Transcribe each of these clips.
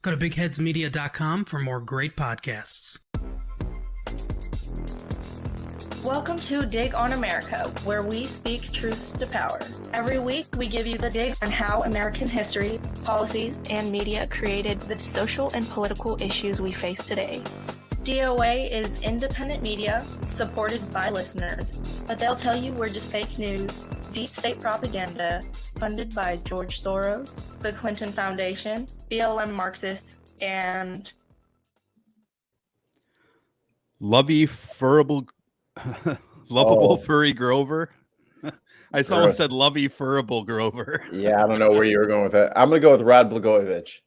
Go to bigheadsmedia.com for more great podcasts. Welcome to Dig on America, where we speak truth to power. Every week, we give you the dig on how American history, policies, and media created the social and political issues we face today. DOA is independent media supported by listeners, but they'll tell you we're just fake news, deep state propaganda, funded by George Soros, the Clinton Foundation, BLM Marxists, and lovable furry Grover. I almost said lovey furrable Grover. Yeah, I don't know where you were going with that. I'm going to go with Rod Blagojevich.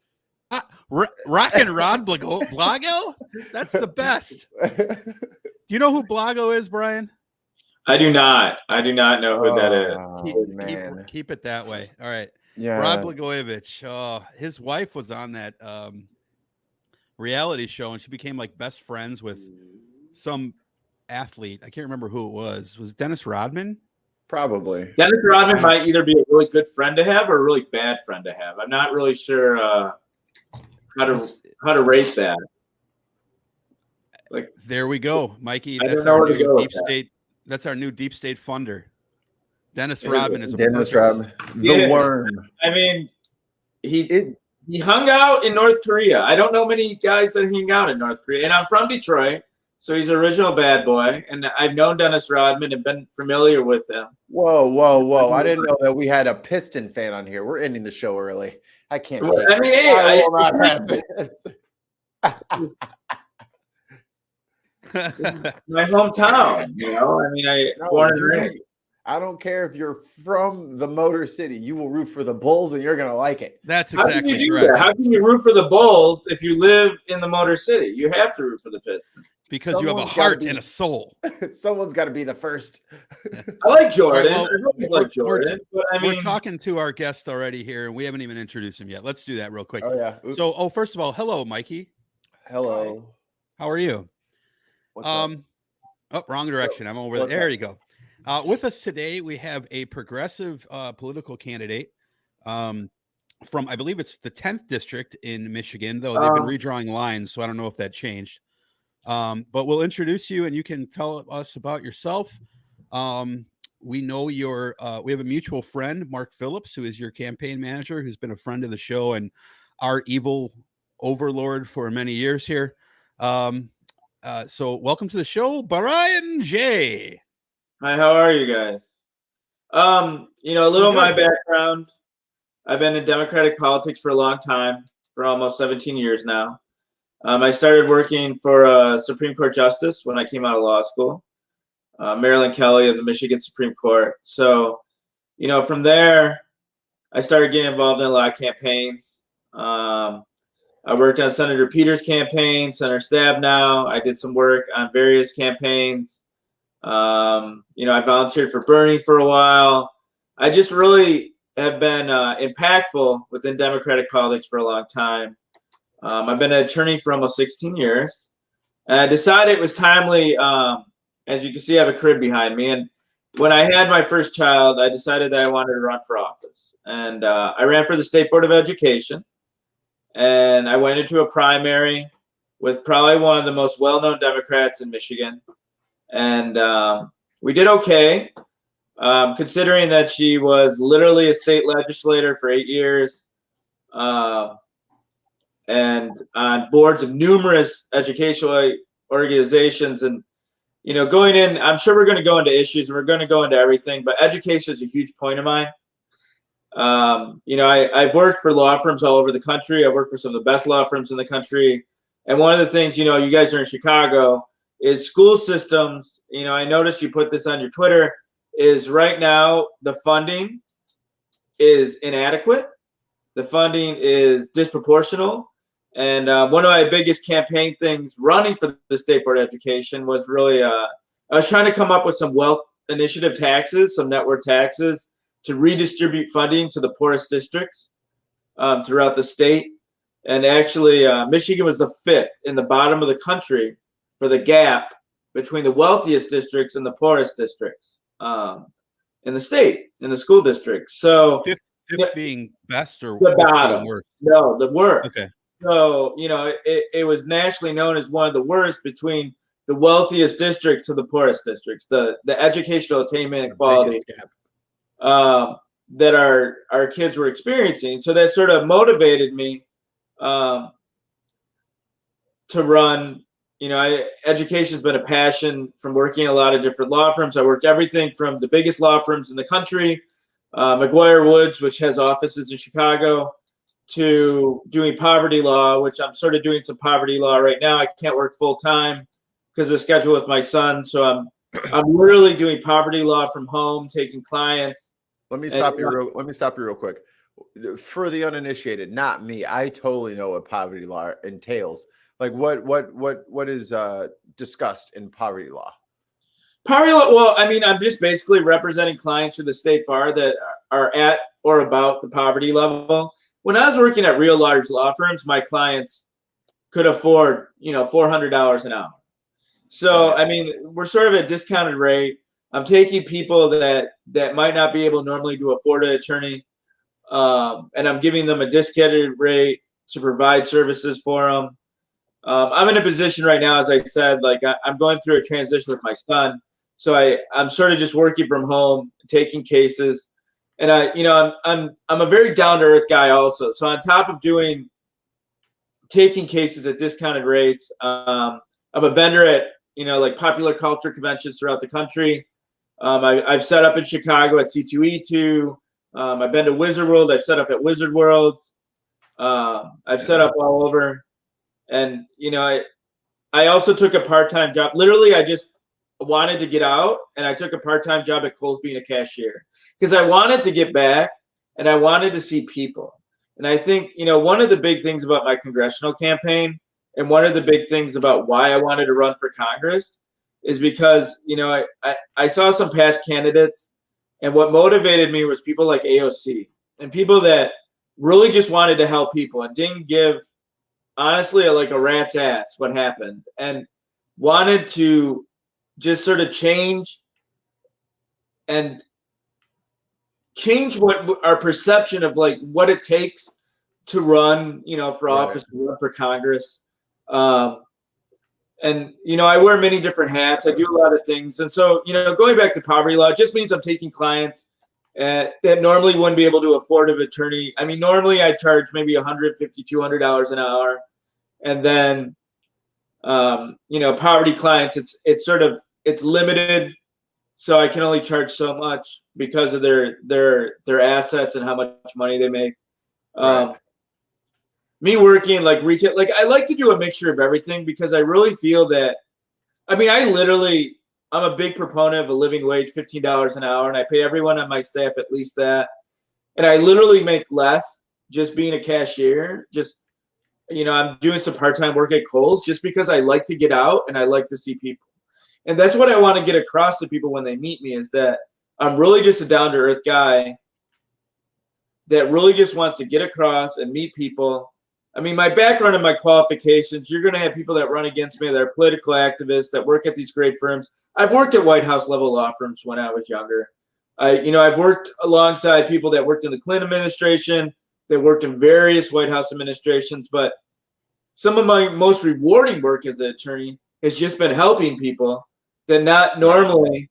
Rockin' Rod Blago? That's the best. Do you know who Blago is, Brian? I do not. I do not know who that is. Keep it that way. All right. Yeah. Rod Blagojevich. His wife was on that reality show, and she became like best friends with some athlete. I can't remember who it was. Was it Dennis Rodman? Probably. Dennis Rodman might either be a really good friend to have or a really bad friend to have. I'm not really sure how to rate that. Like, there we go, Mikey. That's our new deep state. That's our new deep state funder. Dennis Rodman is Dennis Rodman, the worm. I mean, he hung out in North Korea. I don't know many guys that hang out in North Korea, and I'm from Detroit, so he's an original bad boy. And I've known Dennis Rodman and been familiar with him. Whoa! I didn't know that we had a Piston fan on here. We're ending the show early. I can't. Well, I mean, hey, I will not have this. My hometown, you know. I mean, born and raised. I don't care if you're from the Motor City. You will root for the Bulls, and you're gonna like it. That's exactly right. That? How can you root for the Bulls if you live in the Motor City? You have to root for the Pistons because you have a heart and a soul. Someone's got to be the first. I like Jordan. Right, well, I always like Jordan. But I mean, we're talking to our guest already here, and we haven't even introduced him yet. Let's do that real quick. Oh yeah. Oops. So, first of all, hello, Mikey. Hello. How are you? What's up? Oh, wrong direction. I'm over there. There you go. With us today, we have a progressive political candidate from, I believe it's the 10th district in Michigan, though they've been redrawing lines, so I don't know if that changed. But we'll introduce you, and you can tell us about yourself. We know we have a mutual friend, Mark Phillips, who is your campaign manager, who's been a friend of the show and our evil overlord for many years here. So welcome to the show, Brian Jaye. Hi, how are you guys? A little of my background. I've been in Democratic politics for a long time, for almost 17 years now. I started working for a Supreme Court justice when I came out of law school, Marilyn Kelly of the Michigan Supreme Court. So, from there, I started getting involved in a lot of campaigns. I worked on Senator Peters' campaign, Senator Stabenow. I did some work on various campaigns. I volunteered for Bernie for a while. I just really have been impactful within Democratic politics for a long time. I've been an attorney for almost 16 years. And I decided it was timely. As you can see, I have a crib behind me. And when I had my first child, I decided that I wanted to run for office. And I ran for the State Board of Education. And I went into a primary with probably one of the most well-known Democrats in Michigan. And we did okay, considering that she was literally a state legislator for 8 years and on boards of numerous educational organizations. And, going in, I'm sure we're going to go into issues and we're going to go into everything, but education is a huge point of mine. I've worked for law firms all over the country. I've worked for some of the best law firms in the country. And one of the things, you guys are in Chicago, is school systems. I noticed you put this on your Twitter, is right now the funding is inadequate. The funding is disproportional. And one of my biggest campaign things running for the State Board of Education was really, I was trying to come up with some wealth initiative taxes, some net worth taxes, to redistribute funding to the poorest districts throughout the state. And actually, Michigan was the 5th in the bottom of the country for the gap between the wealthiest districts and the poorest districts in the state, in the school districts. So fifth being best or the bottom? worst? No, the worst. Okay. So, it was nationally known as one of the worst between the wealthiest districts to the poorest districts, the educational attainment and quality that our kids were experiencing. So that sort of motivated me to run. Education has been a passion from working in a lot of different law firms. I worked everything from the biggest law firms in the country, McGuire Woods, which has offices in Chicago, to doing poverty law, which I'm sort of doing some poverty law right now. I can't work full time because of the schedule with my son. So I'm literally doing poverty law from home, taking clients. Let me stop you real quick. For the uninitiated, not me, I totally know what poverty law entails. Like what is discussed in poverty law? Poverty law, well, I mean, I'm just basically representing clients for the state bar that are at or about the poverty level. When I was working at real large law firms, my clients could afford, $400 an hour. So, I mean, we're sort of at a discounted rate. I'm taking people that might not be able normally to afford an attorney, and I'm giving them a discounted rate to provide services for them. I'm in a position right now, as I said, like I'm going through a transition with my son. So I'm sort of just working from home, taking cases. And I'm a very down to earth guy also. So on top of taking cases at discounted rates, I'm a vendor at like popular culture conventions throughout the country. I've set up in Chicago at C2E2. I've been to Wizard World. I've set up at Wizard Worlds. I've set up all over. And I also took a part-time job. Literally, I just wanted to get out, and I took a part-time job at Kohl's being a cashier because I wanted to get back and I wanted to see people. And I think, one of the big things about my congressional campaign and one of the big things about why I wanted to run for Congress is because, I saw some past candidates, and what motivated me was people like AOC and people that really just wanted to help people and didn't give, honestly, like a rat's ass what happened, and wanted to just sort of change what our perception of like what it takes to run, for office, to run for Congress. And, I wear many different hats. I do a lot of things. And so, going back to poverty law, it just means I'm taking clients that normally wouldn't be able to afford an attorney. I mean, normally I charge maybe $150, $200 an hour. And then, poverty clients, it's limited. So I can only charge so much because of their assets and how much money they make. Me working like retail, like I like to do a mixture of everything because I really feel that, I mean, I'm a big proponent of a living wage, $15 an hour, and I pay everyone on my staff at least that. And I literally make less just being a cashier. Just, I'm doing some part-time work at Kohl's just because I like to get out and I like to see people. And that's what I want to get across to people when they meet me, is that I'm really just a down-to-earth guy that really just wants to get across and meet people. I mean, my background and my qualifications, you're going to have people that run against me that are political activists that work at these great firms. I've worked at White House level law firms when I was younger. I've worked alongside people that worked in the Clinton administration, that worked in various White House administrations. But some of my most rewarding work as an attorney has just been helping people that not normally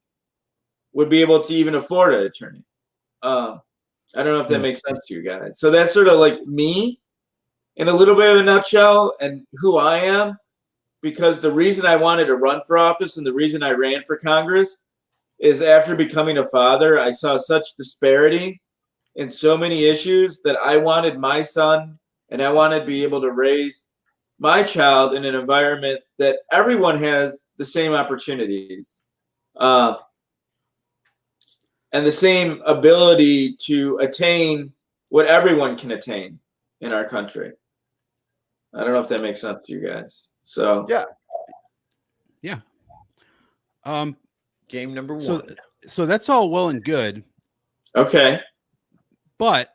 would be able to even afford an attorney. I don't know if that makes sense to you guys. So that's sort of like me in a little bit of a nutshell and who I am, because the reason I wanted to run for office and the reason I ran for Congress is after becoming a father, I saw such disparity in so many issues that I wanted my son and I wanted to be able to raise my child in an environment that everyone has the same opportunities and the same ability to attain what everyone can attain in our country. I don't know if that makes sense to you guys. So yeah. Game number one. So that's all well and good. Okay. But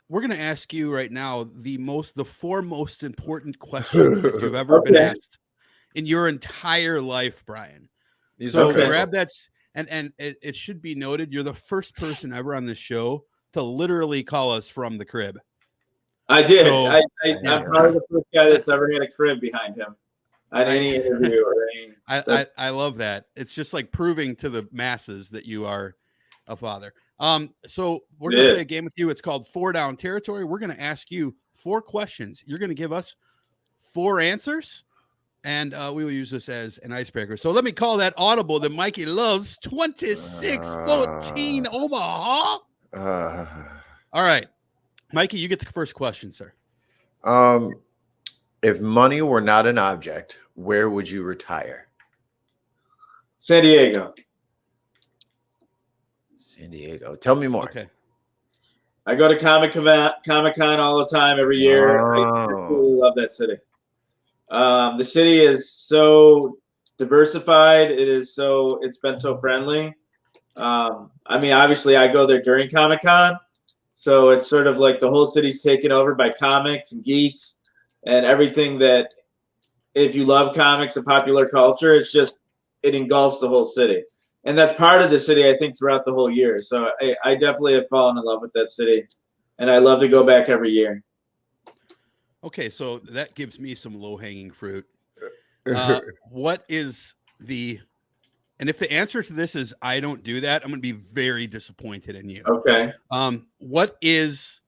we're going to ask you right now the four most important questions that you've ever been asked in your entire life, Brian. Grab that, and it should be noted, you're the first person ever on this show to literally call us from the crib. I did. So- I'm probably the first guy that's ever had a crib behind him at any interview or any. I love that. It's just like proving to the masses that you are a father. So we're gonna play a game with you. It's called 4 Down Territory. We're gonna ask you 4 questions. You're gonna give us 4 answers, and we will use this as an icebreaker. So let me call that audible that Mikey loves. 26-14 Omaha. All right, Mikey, you get the first question, sir. If money were not an object, where would you retire? San Diego. San Diego. Tell me more. Okay. I go to Comic-Con all the time every year. I really love that city. The city is so diversified. It's been so friendly. I mean, obviously I go there during Comic-Con, so it's sort of like the whole city's taken over by comics and geeks and everything that, if you love comics and popular culture, it engulfs the whole city. And that's part of the city, I think, throughout the whole year. So I definitely have fallen in love with that city, and I love to go back every year. Okay, so that gives me some low-hanging fruit. What is and if the answer to this is I don't do that, I'm going to be very disappointed in you. Okay. What is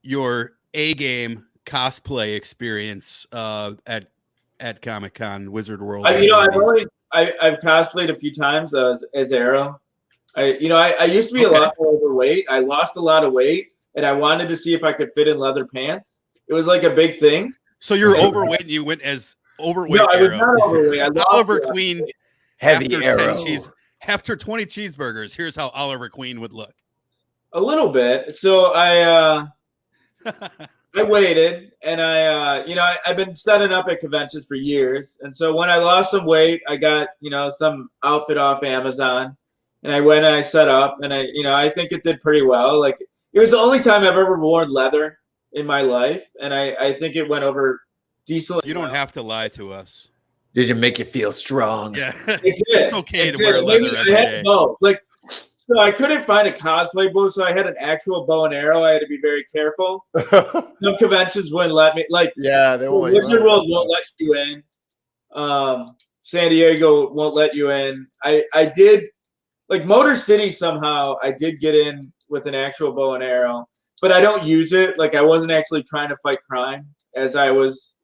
your A-game cosplay experience at Comic-Con, Wizard World? I've cosplayed a few times as Arrow. I used to be a lot more overweight. I lost a lot of weight, and I wanted to see if I could fit in leather pants. It was like a big thing. So you're overweight, and you went as overweight. No, I was Arrow. not overweight. Oliver Queen, Heavy after Arrow. after 20 cheeseburgers. Here's how Oliver Queen would look. A little bit. So I waited, and I've been setting up at conventions for years. And so when I lost some weight, I got, some outfit off Amazon, and I went and I set up, and I think it did pretty well. Like, it was the only time I've ever worn leather in my life, and I think it went over decently. You don't have to lie to us. Did it make you feel strong? Yeah, It did. It's okay to wear leather every day. So I couldn't find a cosplay booth, so I had an actual bow and arrow. I had to be very careful. Some conventions wouldn't let me. They won't. Wizard World won't let you in. San Diego won't let you in. I did, Motor City somehow. I did get in with an actual bow and arrow, but I don't use it. I wasn't actually trying to fight crime as I was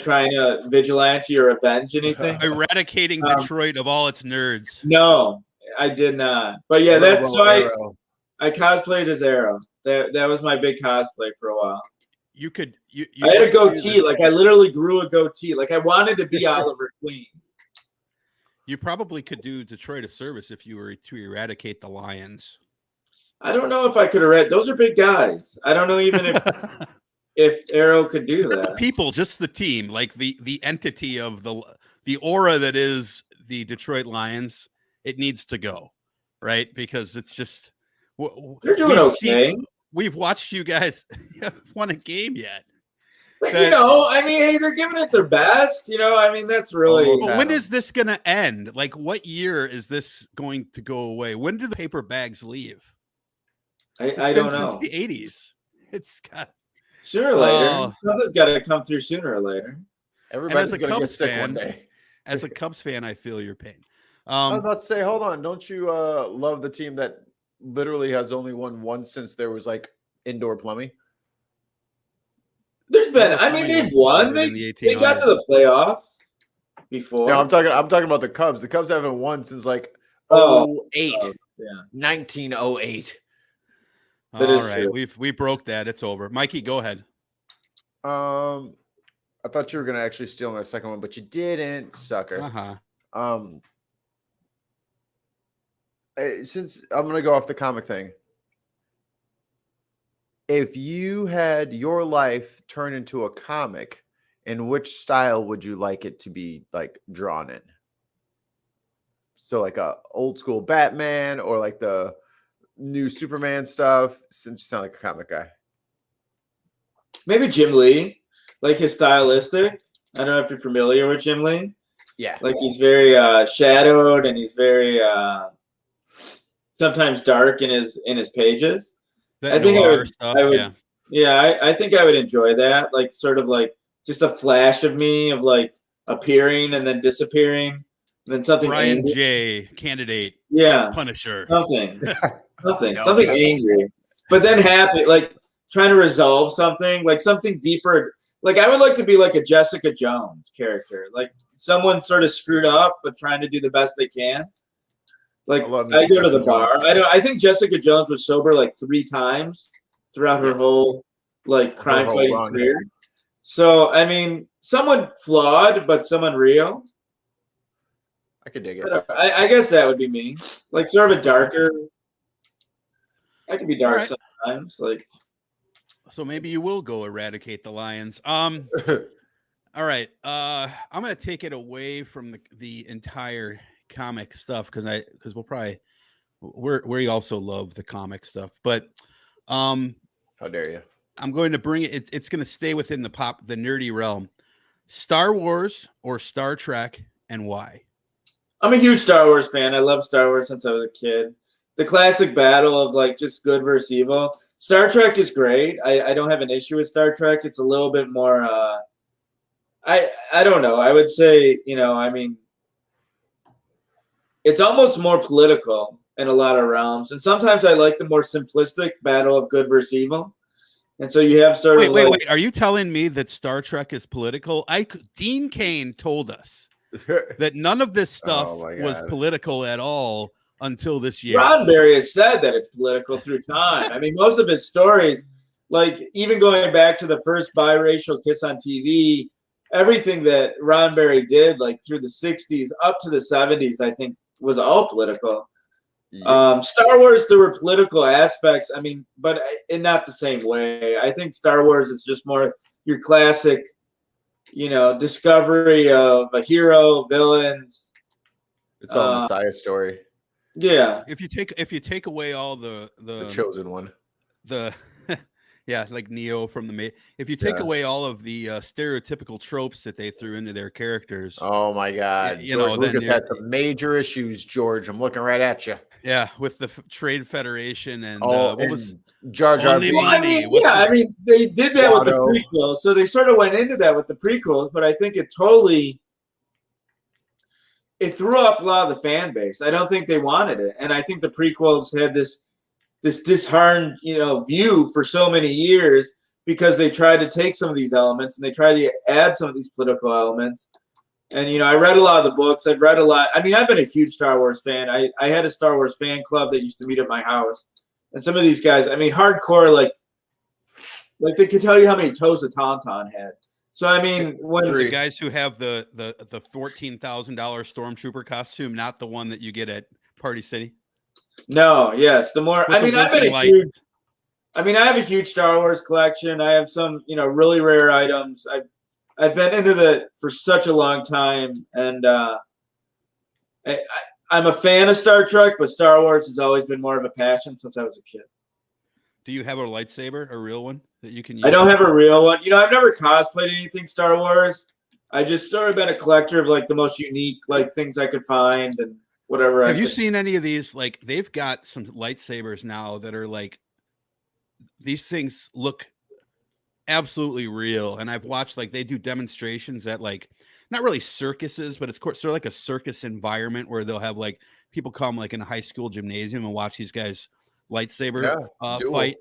trying to vigilante or avenge anything. Eradicating Detroit of all its nerds. No, I did not. But yeah, I cosplayed as Arrow. That was my big cosplay for a while. You I had a goatee. I literally grew a goatee. I wanted to be Oliver Queen. You probably could do Detroit a service if you were to eradicate the Lions. I don't know if I could eradicate. Those are big guys. I don't know even if Arrow could do Not that. the people, just the team, the entity of the aura that is the Detroit Lions. It needs to go, right? Because it's just You're doing okay. We've watched you guys haven't won a game yet. But, hey, they're giving it their best. That's really. When is this going to end? What year is this going to go away? When do the paper bags leave? I don't know. Since the 80s. It's got sooner or later. Something's got to come through sooner or later. Everybody's going to get sick one day. As a Cubs fan, I feel your pain. I was about to say, hold on. Don't you love the team that literally has only won once since there was indoor plumbing? There's been, they've won. They got to the playoff before. No, I'm talking about the Cubs. The Cubs haven't won since 08. 1908. All right, we broke that. It's over. Mikey, go ahead. I thought you were gonna actually steal my second one, but you didn't, sucker. Since I'm gonna go off the comic thing, if you had your life turn into a comic, in which style would you like it to be drawn in? So a old school Batman or the new Superman stuff, since you sound like a comic guy. Maybe Jim Lee, his stylistic. I don't know if you're familiar with Jim Lee. Yeah. He's very shadowed, and he's very sometimes dark in his pages. I think I would Yeah, I think I would enjoy that. Like sort of like just a flash of me of like appearing and then disappearing, and then something Brian angry. Jaye, candidate, Yeah, Punisher. something No. something angry, but then happy, like trying to resolve something, like something deeper. Like I would like to be like a Jessica Jones character, like someone sort of screwed up but trying to do the best they can. Like I love I go to Jessica the bar. Jones. I think Jessica Jones was sober like 3 times throughout her whole like crime whole fighting run. career. So I mean, someone flawed but someone real. I could dig it. I guess that would be me. Like sort of a darker. I can be dark Right. sometimes. Like So maybe you will go eradicate the lions. All right. I'm gonna take it away from the entire comic stuff because we'll probably we also love the comic stuff, but How dare you? I'm going to bring it. It's going to stay within the nerdy realm. Star Wars or Star Trek, and why? I'm a huge Star Wars fan. I love Star Wars since I was a kid. The classic battle of like just good versus evil. Star Trek is great. I don't have an issue with Star Trek. It's a little bit more I don't know. I would say, I mean, it's almost more political in a lot of realms. And sometimes I like the more simplistic battle of good versus evil. And so you have sort of wait. Are you telling me that Star Trek is political? Dean Cain told us that none of this stuff was political at all until this year. Roddenberry has said that it's political through time. I mean, most of his stories, like even going back to the first biracial Kiss on TV, everything that Roddenberry did, like through the 60s up to the 70s, I think was all political. Yeah. Star Wars, there were political aspects. I mean, but in not the same way. I think Star Wars is just more your classic, discovery of a hero, villains. It's all Messiah story. Yeah. If you take away all the chosen one, yeah, like Neo from the if you take away all of the stereotypical tropes that they threw into their characters. Oh my God. George Lucas had some major issues, George. I'm looking right at you. Yeah, with the Trade Federation and what and was Jar Jar Binks? I mean, they did that with the prequels, so they sort of went into that with the prequels, but I think it threw off a lot of the fan base. I don't think they wanted it, and I think the prequels had this disheartened, view for so many years because they tried to take some of these elements and they tried to add some of these political elements. And, I read a lot of the books. I've read a lot. I mean, I've been a huge Star Wars fan. I had a Star Wars fan club that used to meet at my house. And some of these guys, I mean, hardcore, like they could tell you how many toes a Tauntaun had. So, I mean, when the guys who have the $14,000 Stormtrooper costume, not the one that you get at Party City. No, yes. The more, I mean, I have a huge Star Wars collection. I have some, really rare items. I've been into that for such a long time, and I'm a fan of Star Trek, but Star Wars has always been more of a passion since I was a kid. Do you have a lightsaber, a real one that you can use? I don't have a real one. I've never cosplayed anything Star Wars. I just sort of been a collector of like the most unique like things I could find and whatever. Have you seen any of these? Like they've got some lightsabers now that are like these things look absolutely real, and I've watched like they do demonstrations at like not really circuses, but it's sort of like a circus environment where they'll have like people come like in a high school gymnasium and watch these guys lightsaber fight.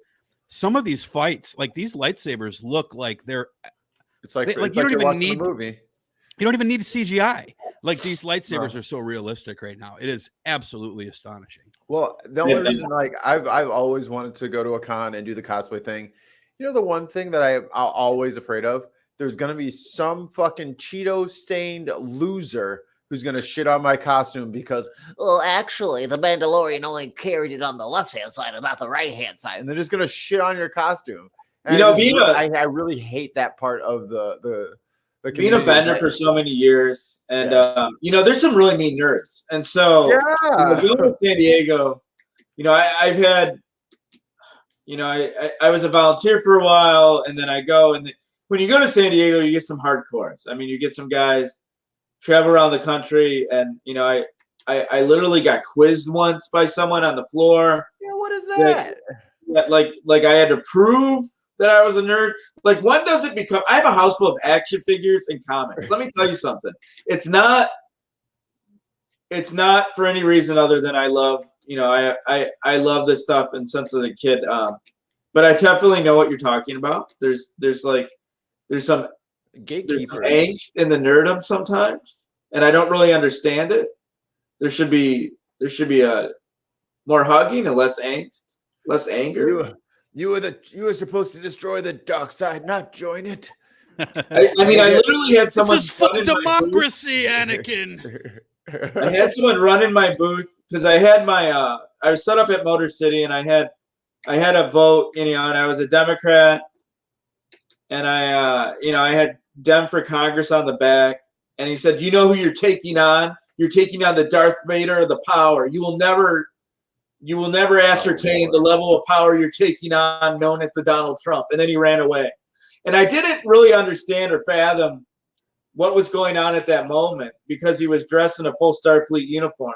Some of these fights, like these lightsabers, look like they're. It's like you don't even need movie. You don't even need CGI. Like these lightsabers are so realistic right now. It is absolutely astonishing. Well, the only reason, like I've always wanted to go to a con and do the cosplay thing. The one thing that I'm always afraid of, there's going to be some fucking Cheeto stained loser who's going to shit on my costume because, well, actually, the Mandalorian only carried it on the left-hand side and not the right-hand side. And they're just going to shit on your costume. And I really hate that part of the being a vendor for so many years. And, there's some really mean nerds. And so, going to San Diego, I've had, I was a volunteer for a while, and then I go, and when you go to San Diego, you get some hardcores. I mean, you get some guys travel around the country, and I literally got quizzed once by someone on the floor. Yeah, what is that? Like I had to prove that I was a nerd. Like, when does it become? I have a house full of action figures and comics. Let me tell you something. It's not for any reason other than I love, I love this stuff and since I was a kid. But I definitely know what you're talking about. There's some angst in the nerdum sometimes, and I don't really understand it. There should be a more hugging and less angst, less anger. You were supposed to destroy the dark side, not join it. I literally had someone. This is for democracy, Anakin. I had someone run in my booth because I had my I was set up at Motor City, and I had a vote, and I was a Democrat, and I had Dem for Congress on the back, and he said, "You know who you're taking on? You're taking on the Darth Vader of the power. You will never ascertain the level of power you're taking on, known as the Donald Trump." And then he ran away, and I didn't really understand or fathom what was going on at that moment because he was dressed in a full Starfleet uniform.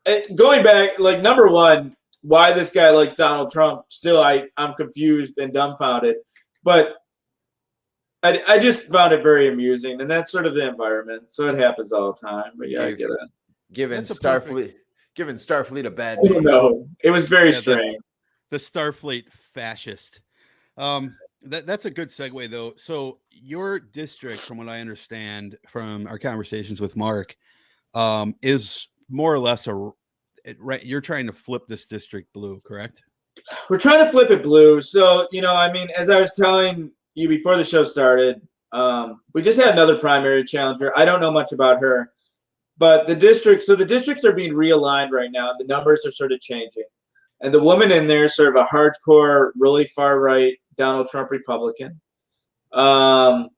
And going back, like, number one, why this guy likes Donald Trump, still I'm confused and dumbfounded. But I just found it very amusing, and that's sort of the environment. So it happens all the time. But yeah, I get it. Giving Starfleet a bad name. I name. don't know. It was very strange. The Starfleet fascist. That's a good segue, though. So your district, from what I understand from our conversations with Mark, is more or less right. You're trying to flip this district blue, correct? We're trying to flip it blue. So, as I was telling you before the show started, we just had another primary challenger. I don't know much about her, but the districts are being realigned right now. The numbers are sort of changing. And the woman in there is sort of a hardcore, really far right Donald Trump Republican. Her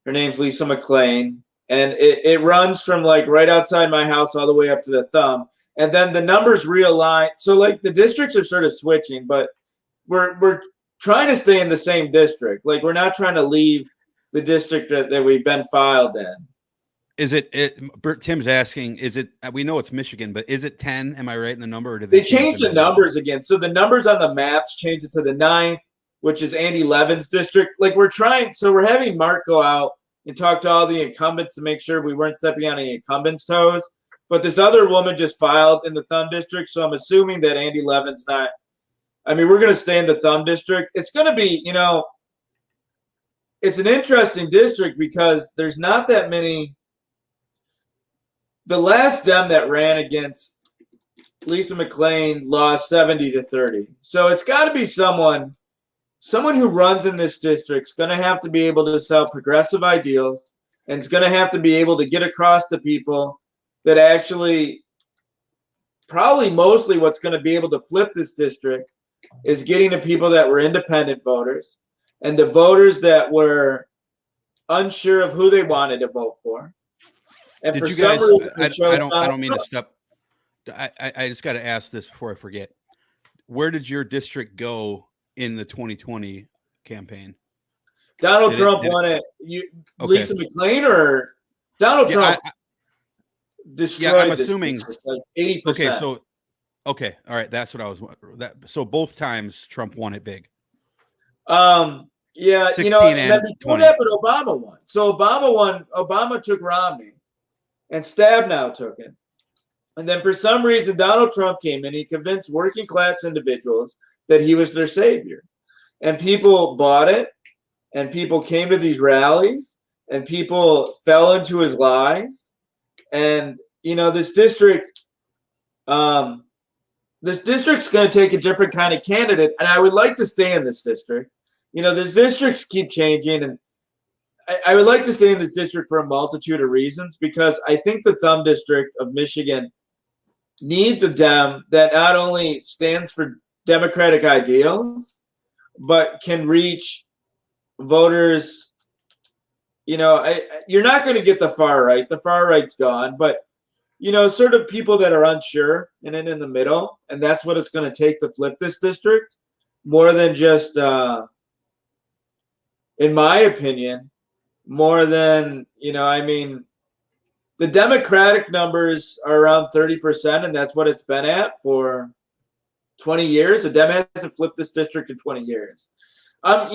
name's Lisa McClain. And it runs from like right outside my house all the way up to the thumb. And then the numbers realign. So like the districts are sort of switching, but we're trying to stay in the same district. Like, we're not trying to leave the district that we've been filed in. Is it Tim's asking, is it, we know it's Michigan, but is it 10? Am I right in the number? Or did they change the numbers again? So the numbers on the maps changed it to the 9th, which is Andy Levin's district. Like, we're having Mark go out and talk to all the incumbents to make sure we weren't stepping on any incumbents' toes. But this other woman just filed in the Thumb district, so I'm assuming that Andy Levin's not. I mean, we're going to stay in the Thumb district. It's going to be, it's an interesting district because there's not that many. The last Dem that ran against Lisa McClain lost 70-30. So it's got to be someone who runs in this district is going to have to be able to sell progressive ideals, and it's going to have to be able to get across to people that actually, probably mostly what's going to be able to flip this district is getting to people that were independent voters and the voters that were unsure of who they wanted to vote for. And did for you guys, some reason, I don't mean to step. I just got to ask this before I forget. Where did your district go in the 2020 campaign? Donald Trump won it. Lisa McClain or Donald Trump destroyed. Yeah, I'm assuming like 80%. Okay, all right, that's what I was. So both times Trump won it big. Yeah, 16 and then and before 20. that, but Obama won. So Obama won. Obama took Romney, and Stabenow took it. And then for some reason, Donald Trump came in. He convinced working class individuals that he was their savior, and people bought it. And people came to these rallies, and people fell into his lies. And this district's going to take a different kind of candidate. And I would like to stay in this district. These districts keep changing, and I would like to stay in this district for a multitude of reasons, because I think the Thumb District of Michigan needs a Dem that not only stands for democratic ideals, but can reach voters. You're not going to get the far right. The far right's gone, but sort of people that are unsure and then in the middle, and that's what it's going to take to flip this district, more than just, in my opinion, more than the Democratic numbers are around 30%, and that's what it's been at for 20 years. A Dem hasn't flipped this district in 20 years. I'm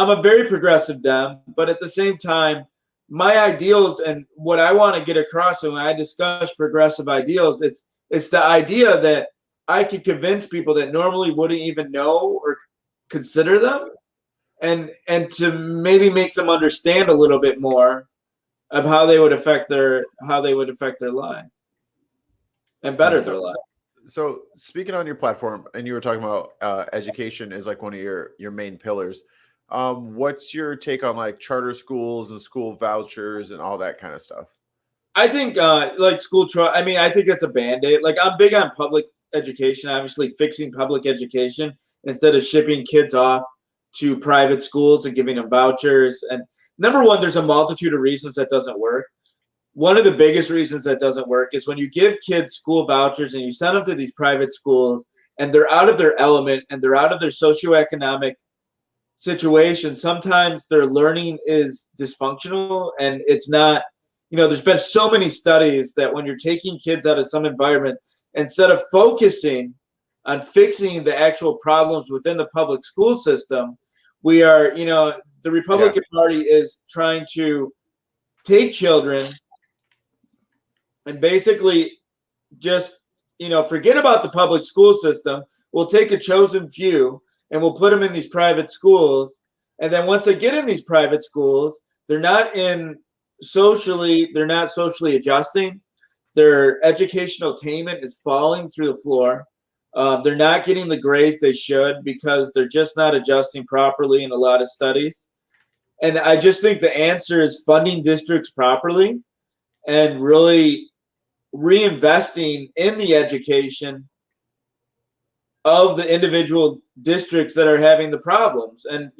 a very progressive Dem, but at the same time, my ideals and what I want to get across when I discuss progressive ideals, it's the idea that I can convince people that normally wouldn't even know or consider them, and to maybe make them understand a little bit more of how they would affect their life and better their life. So speaking on your platform, and you were talking about education is like one of your main pillars. What's your take on like charter schools and school vouchers and all that kind of stuff? I think like school choice. I mean, I think it's a band-aid. Like I'm big on public education, obviously fixing public education instead of shipping kids off to private schools and giving them vouchers. And number one, there's a multitude of reasons that doesn't work. One of the biggest reasons that doesn't work is when you give kids school vouchers and you send them to these private schools and they're out of their element and they're out of their socioeconomic situation. Sometimes their learning is dysfunctional and it's not, there's been so many studies that when you're taking kids out of some environment, instead of focusing on fixing the actual problems within the public school system, we are, the Republican Party is trying to take children and basically just, forget about the public school system. We'll take a chosen few and we'll put them in these private schools. And then once they get in these private schools, they're not socially adjusting. Their educational attainment is falling through the floor. They're not getting the grades they should because they're just not adjusting properly in a lot of studies. And I just think the answer is funding districts properly and really reinvesting in the education of the individual districts that are having the problems. And,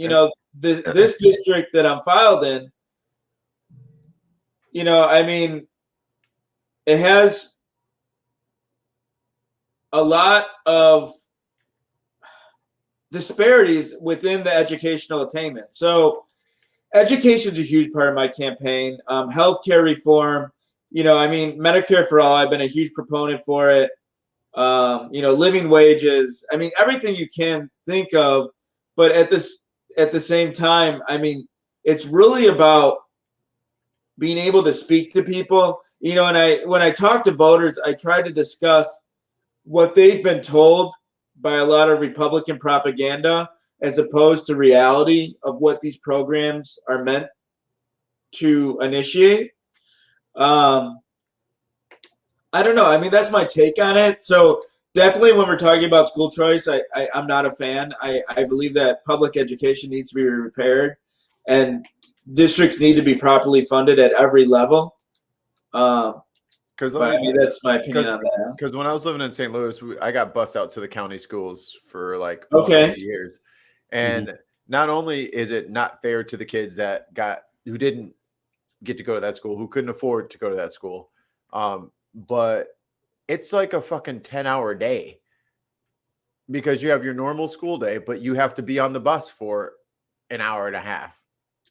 this district that I'm filed in, it has a lot of disparities within the educational attainment. So education is a huge part of my campaign. Healthcare reform, Medicare for all, I've been a huge proponent for it. Living wages, everything you can think of. But at the same time, it's really about being able to speak to people, and when I talk to voters, I try to discuss what they've been told by a lot of Republican propaganda as opposed to reality of what these programs are meant to initiate. I don't know. That's my take on it. So definitely when we're talking about school choice, I'm not a fan. I believe that public education needs to be repaired and districts need to be properly funded at every level. That's my opinion on that. Because when I was living in St. Louis, I got bussed out to the county schools for like 2 years. And not only is it not fair to the kids who didn't get to go to that school, who couldn't afford to go to that school, but it's like a fucking 10-hour day because you have your normal school day, but you have to be on the bus for an hour and a half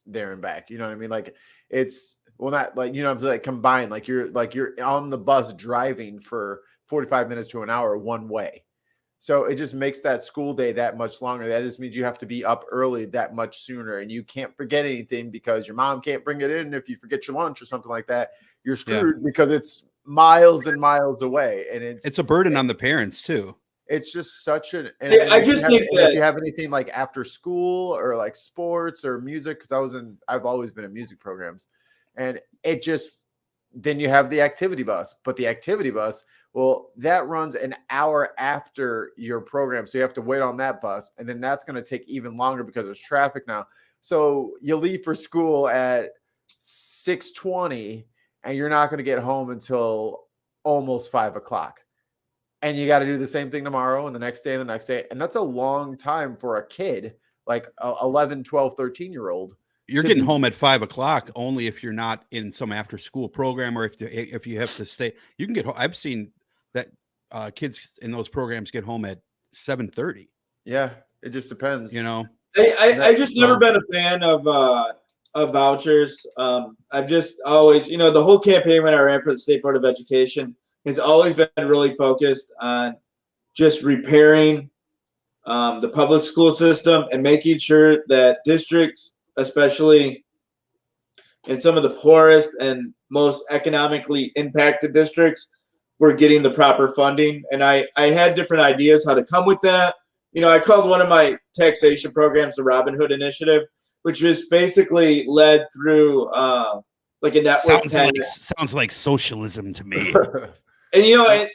there and back. You know what I mean? Like it's not like, I'm like combined, like you're on the bus driving for 45 minutes to an hour one way. So it just makes that school day that much longer. That just means you have to be up early that much sooner and you can't forget anything because your mom can't bring it in. If you forget your lunch or something like that, you're screwed because it's miles and miles away. And it's a burden on the parents too. It's just such an. I just think that if you have anything like after school or like sports or music, because I've always been in music programs, and it just then you have the activity bus, but the activity bus, well, that runs an hour after your program, so you have to wait on that bus, and then that's going to take even longer because there's traffic now. So you leave for school at 6:20, and you're not going to get home until almost 5 o'clock. And you got to do the same thing tomorrow and the next day and the next day. And that's a long time for a kid, like a 11, 12, 13-year-old. You're getting home at 5 o'clock only if you're not in some after school program or if you have to stay. You can get home. I've seen that kids in those programs get home at 7:30. Yeah, it just depends. I just never been a fan of vouchers. I've just always, the whole campaign when I ran for the State Board of Education has always been really focused on just repairing the public school system and making sure that districts, especially in some of the poorest and most economically impacted districts, were getting the proper funding. And I had different ideas how to come with that. I called one of my taxation programs the Robin Hood Initiative, which was basically led through like a network. Sounds like socialism to me. And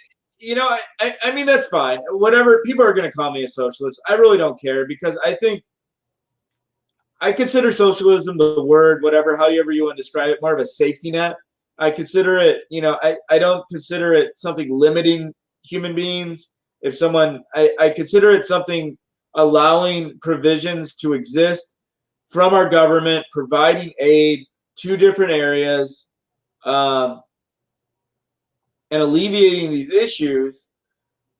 I mean, that's fine. Whatever, people are going to call me a socialist. I really don't care, because I consider socialism, the word, whatever, however you want to describe it, more of a safety net. I consider it, I don't consider it something limiting human beings. I consider it something allowing provisions to exist from our government, providing aid to different areas, and alleviating these issues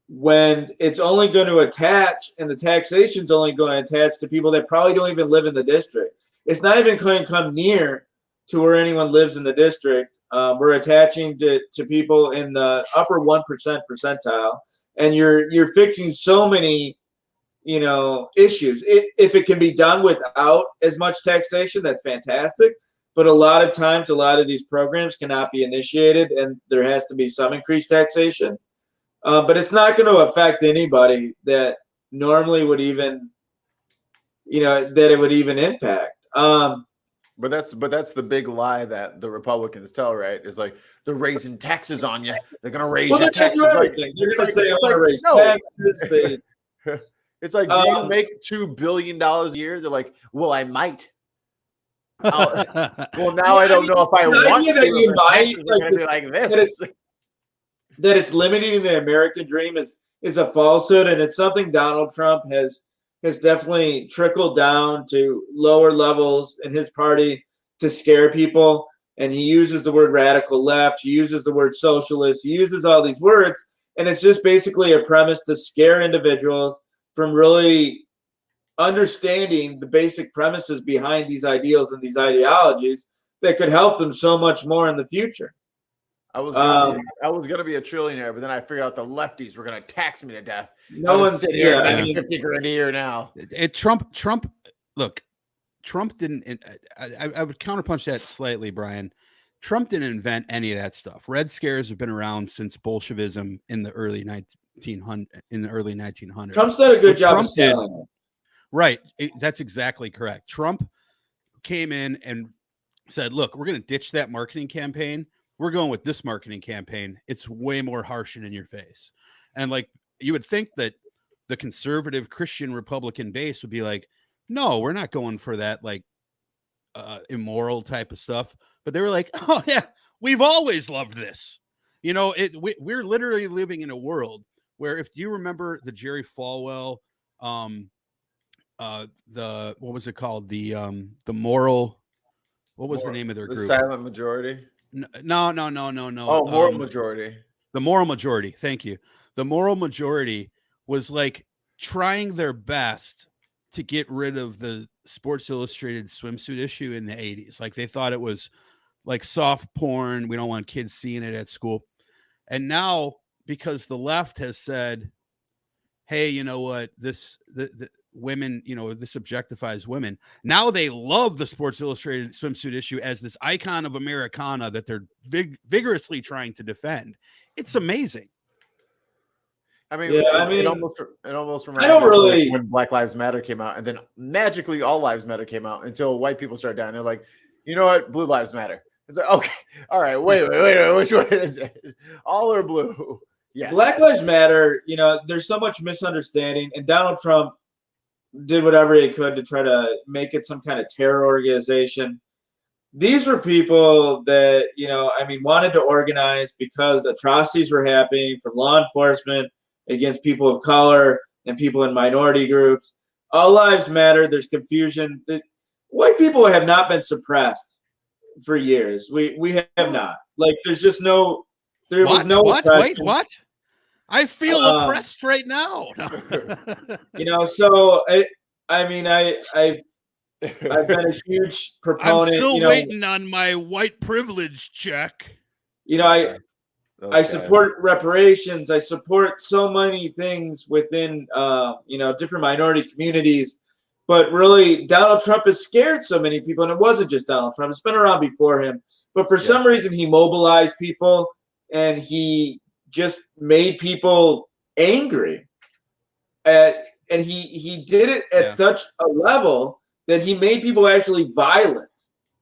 when it's only going to attach, and the taxation is only going to attach to people that probably don't even live in the district. It's not even going to come near to where anyone lives in the district. We're attaching to people in the upper 1% percentile, and you're fixing so many, issues. If it can be done without as much taxation, that's fantastic. But a lot of times, a lot of these programs cannot be initiated, and there has to be some increased taxation. But it's not going to affect anybody that normally would even, that it would even impact. But that's the big lie that the Republicans tell, right? Is like, they're raising taxes on you. They're going to raise your taxes. They're going to say, I want to raise taxes. It's like, do you make $2 billion a year? They're like, well, I might. Well, now I don't know if I want to. You might, like this. That it's limiting the American dream is a falsehood, and it's something Donald Trump has definitely trickled down to lower levels in his party to scare people. And he uses the word radical left, he uses the word socialist, he uses all these words, and it's just basically a premise to scare individuals from really understanding the basic premises behind these ideals and these ideologies that could help them so much more in the future. I was gonna be a trillionaire, but then I figured out the lefties were gonna tax me to death. No one's sitting here making $50,000 a year now. Trump didn't. I would counterpunch that slightly, Brian. Trump didn't invent any of that stuff. Red Scares have been around since Bolshevism in the early 1900s. Trump's done a good job of selling it. Right. That's exactly correct. Trump came in and said, look, we're going to ditch that marketing campaign. We're going with this marketing campaign. It's way more harsh and in your face. And like, you would think that the conservative Christian Republican base would be like, no, we're not going for that, like, immoral type of stuff. But they were like, oh yeah, we've always loved this. We're literally living in a world where, if you remember the Jerry Falwell, what was it called? The moral, what was the name of their group? The Silent Majority. No. Oh, Moral Majority. The Moral Majority. Thank you. The Moral Majority was like trying their best to get rid of the Sports Illustrated swimsuit issue in the 80s. Like, they thought it was like soft porn. We don't want kids seeing it at school. And now, because the left has said, hey, you know what, the women, this objectifies women. Now they love the Sports Illustrated swimsuit issue as this icon of Americana that they're vigorously trying to defend. It's amazing. I mean, it almost reminds me when Black Lives Matter came out, and then magically All Lives Matter came out until white people started dying. They're like, you know what, Blue Lives Matter. It's like, okay, all right, wait, which one is it? All are blue. Yeah, Black Lives Matter. There's so much misunderstanding, and Donald Trump did whatever he could to try to make it some kind of terror organization. These were people that, wanted to organize because atrocities were happening from law enforcement against people of color and people in minority groups. All lives matter. There's confusion. White people have not been suppressed for years. We have not. Like, there's just no. There was no. What? Wait, what? I feel oppressed right now. So I've been a huge proponent. I'm still waiting on my white privilege check. I support reparations. I support so many things within, different minority communities. But really, Donald Trump has scared so many people, and it wasn't just Donald Trump. It's been around before him. But for some reason, he mobilized people, and he just made people angry. And he did it at such a level that he made people actually violent,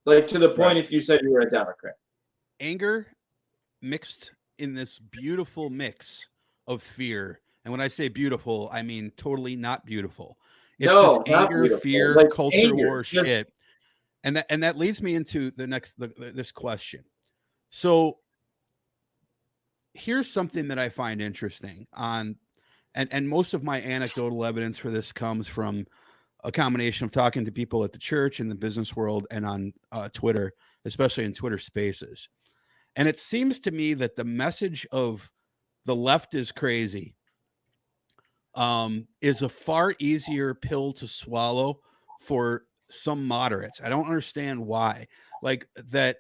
like to the point if you said you were a Democrat. Anger mixed in this beautiful mix of fear. And when I say beautiful, I mean totally not beautiful. It's this anger, fear, like culture war shit. And that leads me into this question. So here's something that I find interesting and most of my anecdotal evidence for this comes from a combination of talking to people at the church in the business world and on Twitter, especially in Twitter Spaces. And it seems to me that the message of the left is crazy is a far easier pill to swallow for some moderates. I don't understand why. Like that,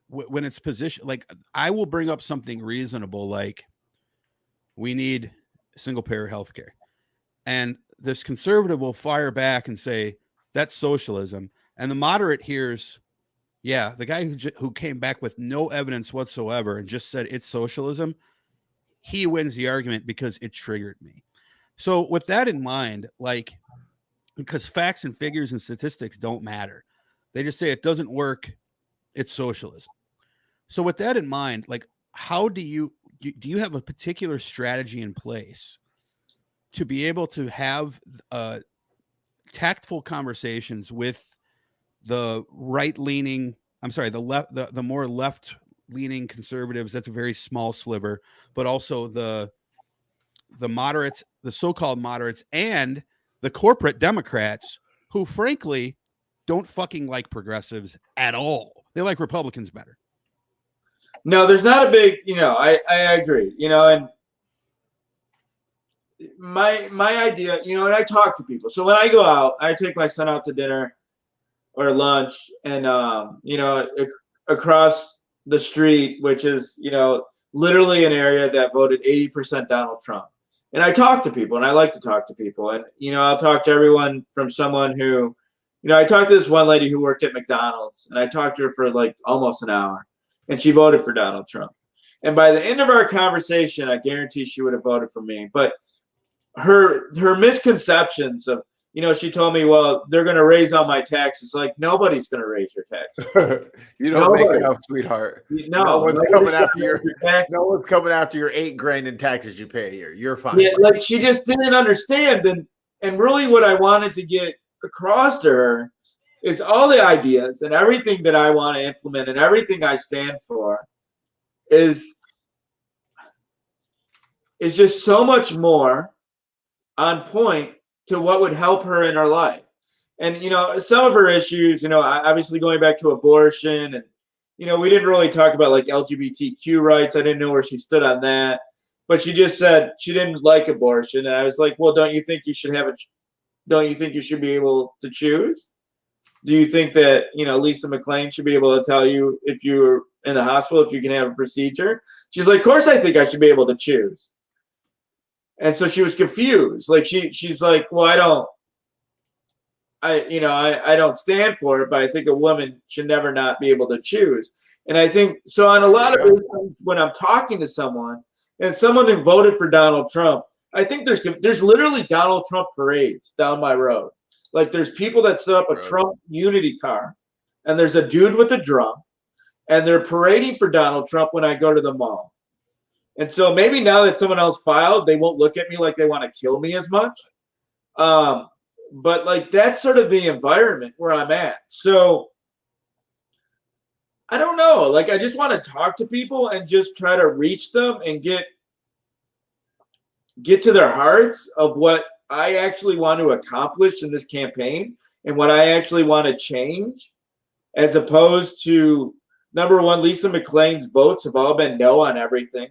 when it's positioned, like I will bring up something reasonable, like we need single payer healthcare. And this conservative will fire back and say, that's socialism. And the moderate hears, yeah, the guy who came back with no evidence whatsoever and just said it's socialism, he wins the argument because it triggered me. So with that in mind, like, because facts and figures and statistics don't matter. They just say it doesn't work. It's socialism. So with that in mind, like, how do you have a particular strategy in place to be able to have tactful conversations with the right-leaning, the more left-leaning conservatives? That's a very small sliver, but also the moderates, the so-called moderates, and the corporate Democrats who, frankly, don't fucking like progressives at all. They like Republicans better. No, there's not a big, I agree, and my idea, and I talk to people. So when I go out, I take my son out to dinner or lunch, and across the street, which is literally an area that voted 80% Donald Trump, and I talk to people, and I like to talk to people, and I'll talk to everyone from someone who, I talked to this one lady who worked at McDonald's, and I talked to her for like almost an hour, and she voted for Donald Trump. And by the end of our conversation, I guarantee she would have voted for me. But her misconceptions of, she told me, well, they're going to raise all my taxes. Like, nobody's going to raise your taxes. You don't make enough, sweetheart. No one's coming after your taxes. No one's coming after your $8,000 in taxes you pay a year. You're fine. Yeah, like she just didn't understand. And really what I wanted to get across to her is all the ideas and everything that I want to implement and everything I stand for is just so much more on point to what would help her in her life. And, some of her issues, obviously going back to abortion and, we didn't really talk about like LGBTQ rights. I didn't know where she stood on that, but she just said she didn't like abortion. And I was like, well, don't you think you should be able to choose? Do you think that, Lisa McClain should be able to tell you if you're in the hospital, if you can have a procedure? She's like, of course I think I should be able to choose. And so she was confused. Like she's like, well, I don't stand for it, but I think a woman should never not be able to choose. And I think so on a lot of issues, when I'm talking to someone and someone who voted for Donald Trump, I think there's literally Donald Trump parades down my road. Like there's people that set up a Trump unity car, and there's a dude with a drum, and they're parading for Donald Trump when I go to the mall. And so maybe now that someone else filed, they won't look at me like they want to kill me as much. But like that's sort of the environment where I'm at. So I don't know. Like I just want to talk to people and just try to reach them and get to their hearts of what I actually want to accomplish in this campaign and what I actually want to change, as opposed to, number one, Lisa McClain's votes have all been no on everything.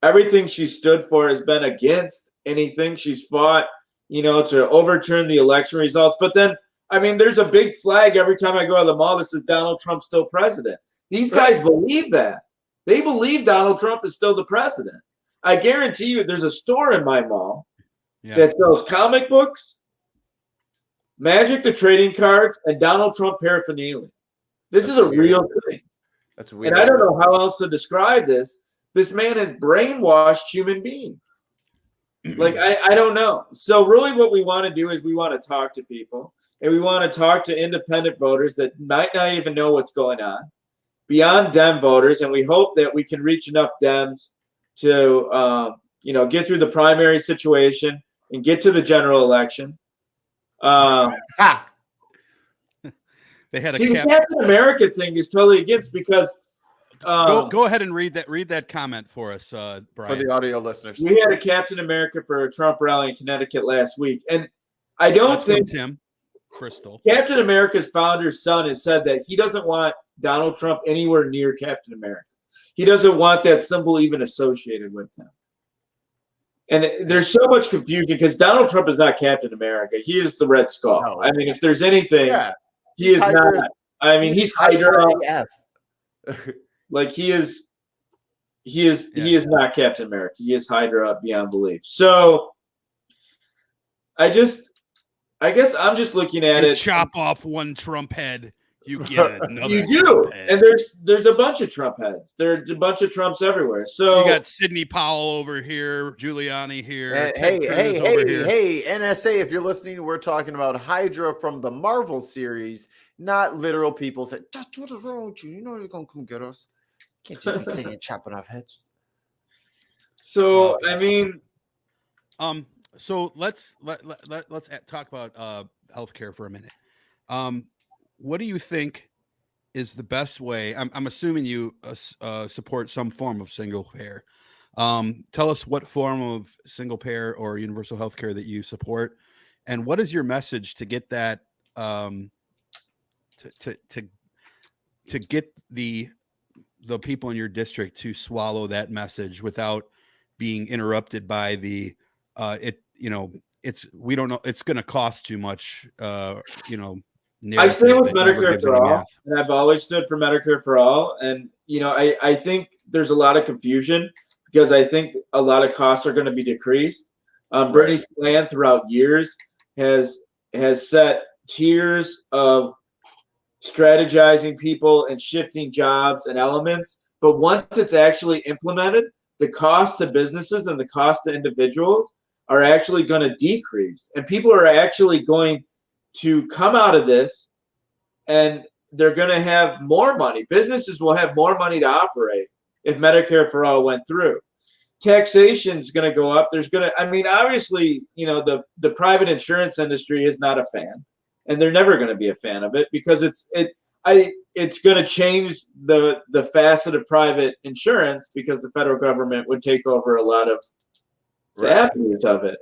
Everything she stood for has been against anything. She's fought, to overturn the election results. But then, there's a big flag every time I go to the mall that says Donald Trump still president. These guys believe that. They believe Donald Trump is still the president. I guarantee you there's a store in my mall that sells comic books, Magic the Trading Cards, and Donald Trump paraphernalia. This is a real thing. That's weird. And I don't know how else to describe this. This man has brainwashed human beings. Like, I don't know. So really what we want to do is we want to talk to people, and we want to talk to independent voters that might not even know what's going on, beyond Dem voters, and we hope that we can reach enough Dems to get through the primary situation and get to the general election. They had the Captain America thing is totally against, because go ahead and read that comment for us, Brian. For the audio listeners. We had a Captain America for a Trump rally in Connecticut last week, and I don't think Tim Crystal, Captain America's founder's son, has said that he doesn't want Donald Trump anywhere near Captain America. He doesn't want that symbol even associated with him. And there's so much confusion because Donald Trump is not Captain America. He is the Red Skull. No. I mean, if there's anything, he is not. I mean, he's Hydra. Like he is not Captain America. He is Hydra beyond belief. So I guess I'm just looking at it. Chop off one Trump head, you get another. You do, and there's a bunch of Trump heads. There's a bunch of Trumps everywhere. So you got Sidney Powell over here, Giuliani here. Hey, NSA! If you're listening, we're talking about Hydra from the Marvel series, not literal people saying, "What is wrong with you? You know you're gonna come get us." Can't just be saying chopping off heads. So I mean, so let's talk about healthcare for a minute. What do you think is the best way? I'm assuming you support some form of single payer. Tell us what form of single payer or universal healthcare that you support, and what is your message to get that to get the people in your district to swallow that message without being interrupted by the it's we don't know, it's going to cost too much. I stand with Medicare for all, and I've always stood for Medicare for all. And I think there's a lot of confusion because I think a lot of costs are going to be decreased. Brittany's plan throughout years has set tiers of strategizing people and shifting jobs and elements. But once it's actually implemented, the cost to businesses and the cost to individuals are actually going to decrease. And people are actually going to come out of this and they're going to have more money. Businesses will have more money to operate if Medicare for all went through. Taxation is going to go up. Obviously, the private insurance industry is not a fan, and they're never going to be a fan of it because it's going to change the facet of private insurance because the federal government would take over a lot of the avenues of it.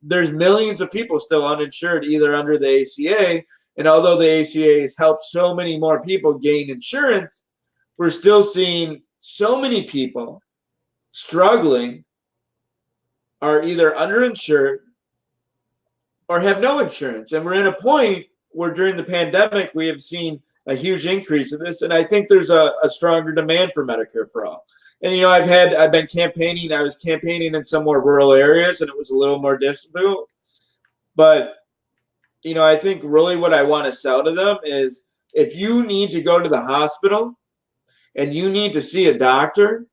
There's millions of people still uninsured either under the ACA, and although the ACA has helped so many more people gain insurance, we're still seeing so many people struggling, are either underinsured or have no insurance. And we're in a point where during the pandemic, we have seen a huge increase in this. And I think there's a stronger demand for Medicare for all. And, I've been campaigning. I was campaigning in some more rural areas and it was a little more difficult. But, I think really what I want to sell to them is if you need to go to the hospital and you need to see a doctor,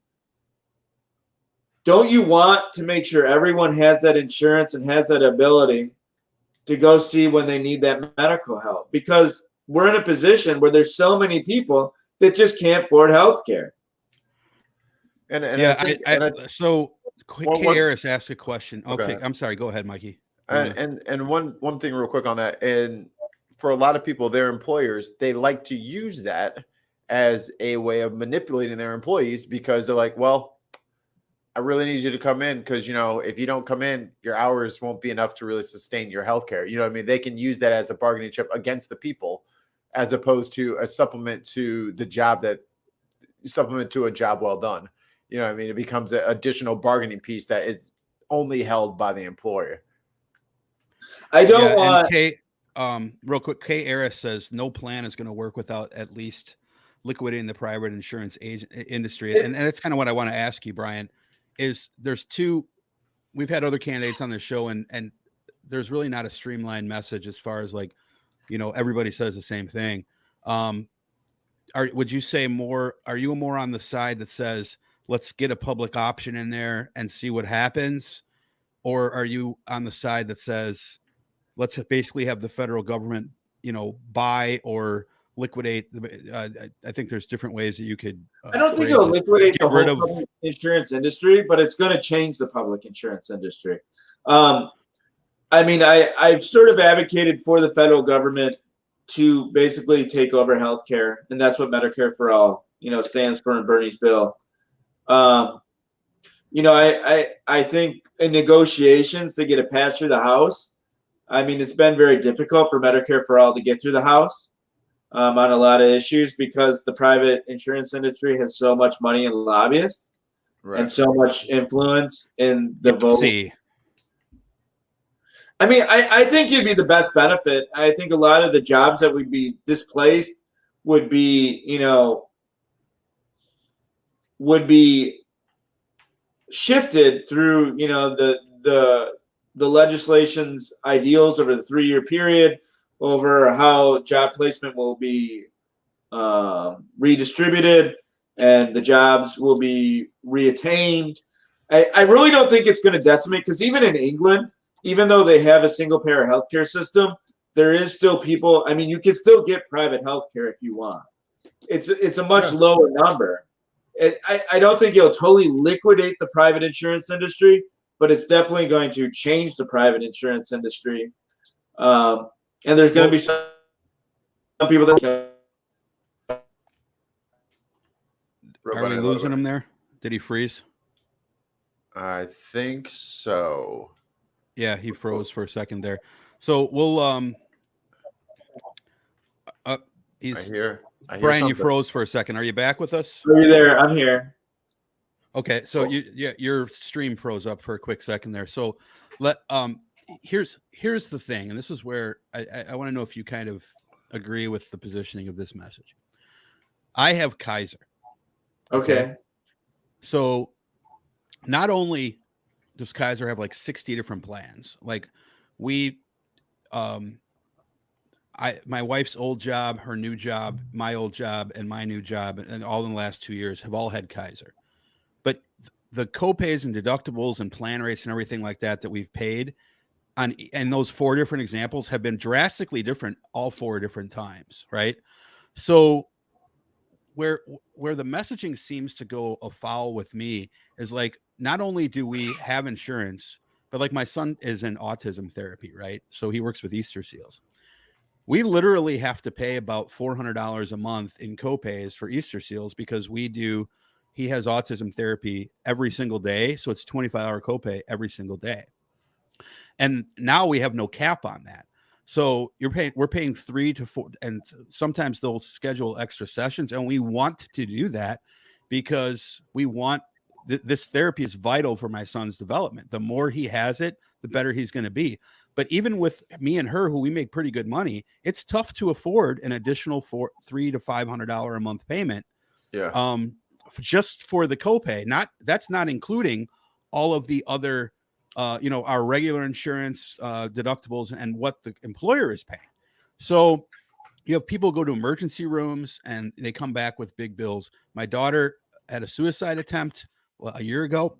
don't you want to make sure everyone has that insurance and has that ability to go see when they need that medical help? Because we're in a position where there's so many people that just can't afford health care. So Harris asked a question. Okay, I'm sorry. Go ahead, Mikey. And one thing real quick on that. And for a lot of people, their employers, they like to use that as a way of manipulating their employees because they're like, well, I really need you to come in because, if you don't come in, your hours won't be enough to really sustain your health care. You know what I mean? They can use that as a bargaining chip against the people as opposed to a supplement to a job well done. You know what I mean? It becomes an additional bargaining piece that is only held by the employer. I don't want real quick, Kay Aris says no plan is going to work without at least liquidating the private insurance industry. And that's kind of what I want to ask you, Brian, is we've had other candidates on the show and there's really not a streamlined message as far as like, everybody says the same thing. Would you say are you more on the side that says, let's get a public option in there and see what happens? Or are you on the side that says, let's basically have the federal government, buy or liquidate? I think there's different ways that you could. I don't think it'll liquidate the whole public insurance industry, but it's going to change the public insurance industry. I've sort of advocated for the federal government to basically take over healthcare, and that's what Medicare for All, stands for in Bernie's bill. I think in negotiations to get it passed through the House, it's been very difficult for Medicare for All to get through the House on a lot of issues because the private insurance industry has so much money and lobbyists and so much influence in the vote. I think it'd be the best benefit. I think a lot of the jobs that would be displaced would be shifted through, the legislation's ideals over the 3-year period, over how job placement will be redistributed and the jobs will be reattained. I really don't think it's going to decimate, because even in England, even though they have a single payer healthcare system, there is still people. You can still get private healthcare if you want. It's a much lower number. I don't think it'll totally liquidate the private insurance industry, but it's definitely going to change the private insurance industry. And there's going to be some people that. Are we losing him there? Did he freeze? I think so. Yeah, he froze for a second there. So we'll he's I hear Brian, something. you froze for a second. Are you back with us? Are you there? I'm here. Okay, so your stream froze up for a quick second there. So here's the thing, and this is where I want to know if you kind of agree with the positioning of this message. I have Kaiser. Okay. So not only does Kaiser have like 60 different plans, like my wife's old job, her new job, my old job, and my new job, and all in the last 2 years have all had Kaiser. But the copays and deductibles and plan rates and everything like that we've paid on, and those 4 different examples have been drastically different all 4 different times, right? So where the messaging seems to go afoul with me is like, not only do we have insurance, but like my son is in autism therapy, right? So he works with Easter Seals. We literally have to pay about $400 a month in copays for Easter Seals because he has autism therapy every single day. So it's $25 copay every single day. And now we have no cap on that. So we're paying 3 to 4, and sometimes they'll schedule extra sessions. And we want to do that because we want this therapy is vital for my son's development. The more he has it, the better he's going to be. But even with me and her, who we make pretty good money, it's tough to afford an additional $300 to $500 a month payment. Yeah. Just for the copay. That's not including all of the other, our regular insurance deductibles and what the employer is paying. So you have people go to emergency rooms and they come back with big bills. My daughter had a suicide attempt a year ago.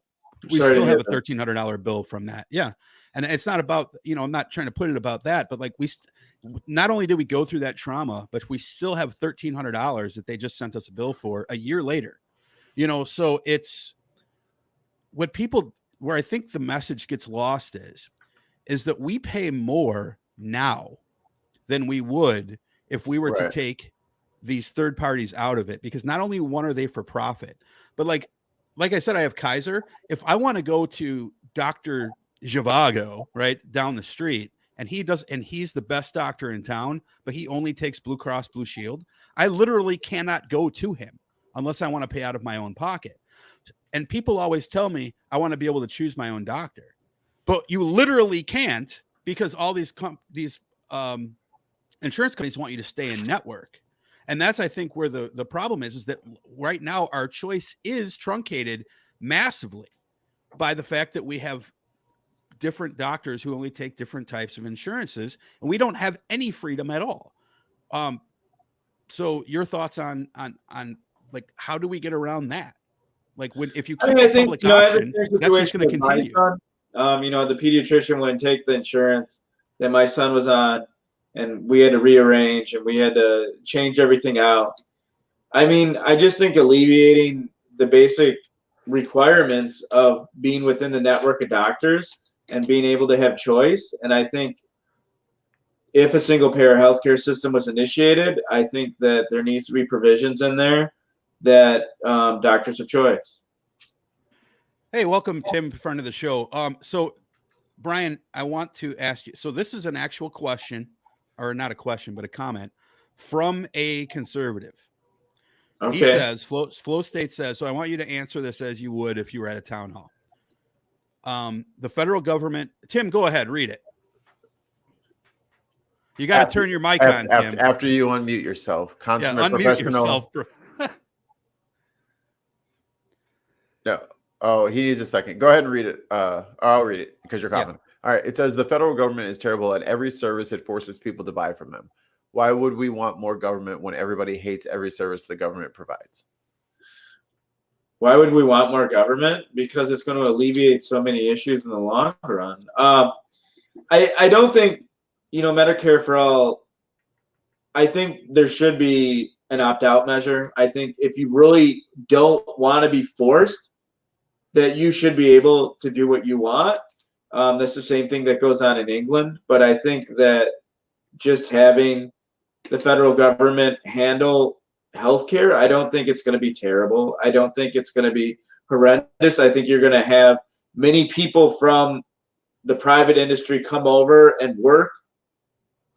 We still have a $1,300 bill from that. Yeah. And it's not about, I'm not trying to put it about that, but like not only did we go through that trauma, but we still have $1,300 that they just sent us a bill for a year later. So it's where I think the message gets lost is that we pay more now than we would if we were to take these third parties out of it, because not only one are they for profit, but like I said, I have Kaiser. If I want to go to Dr. Zhivago right down the street and he's the best doctor in town, but he only takes Blue Cross Blue Shield, I literally cannot go to him unless I want to pay out of my own pocket. And people always tell me I want to be able to choose my own doctor, but you literally can't, because all these insurance companies want you to stay in network. And that's, I think, where the problem is that right now our choice is truncated massively by the fact that we have different doctors who only take different types of insurances, and we don't have any freedom at all. So your thoughts on like, how do we get around that? Like, if you keep public option, that's just going to continue. The pediatrician wouldn't take the insurance that my son was on, and we had to rearrange and we had to change everything out. I mean, I just think alleviating the basic requirements of being within the network of doctors and being able to have choice. And I think if a single payer healthcare system was initiated, I think that there needs to be provisions in there that doctors of choice. Hey, welcome, Tim, friend of the show. So Brian, I want to ask you, so this is an actual question, or not a question, but a comment from a conservative. Okay. He says, Flow State says, so I want you to answer this as you would if you were at a town hall. The federal government, Tim, go ahead, read it. You got to turn your mic on, Tim. After you unmute yourself. Consummate professional. Yourself. No. Oh, he needs a second. Go ahead and read it. I'll read it because you're coughing. Yeah. All right. It says the federal government is terrible at every service it forces people to buy from them. Why would we want more government when everybody hates every service the government provides? Why would we want more government? Because it's going to alleviate so many issues in the long run. I don't think, Medicare for all, I think there should be an opt-out measure. I think if you really don't want to be forced, that you should be able to do what you want. That's the same thing that goes on in England. But I think that just having the federal government handle healthcare, I don't think it's going to be terrible. I don't think it's going to be horrendous. I think you're going to have many people from the private industry come over and work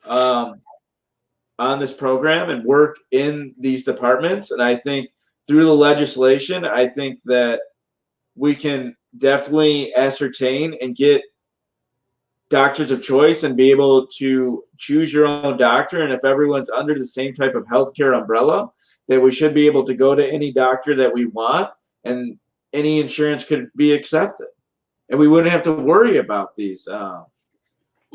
on this program and work in these departments. And I think through the legislation, I think that we can definitely ascertain and get doctors of choice and be able to choose your own doctor. And if everyone's under the same type of healthcare umbrella, that we should be able to go to any doctor that we want and any insurance could be accepted. And we wouldn't have to worry about these,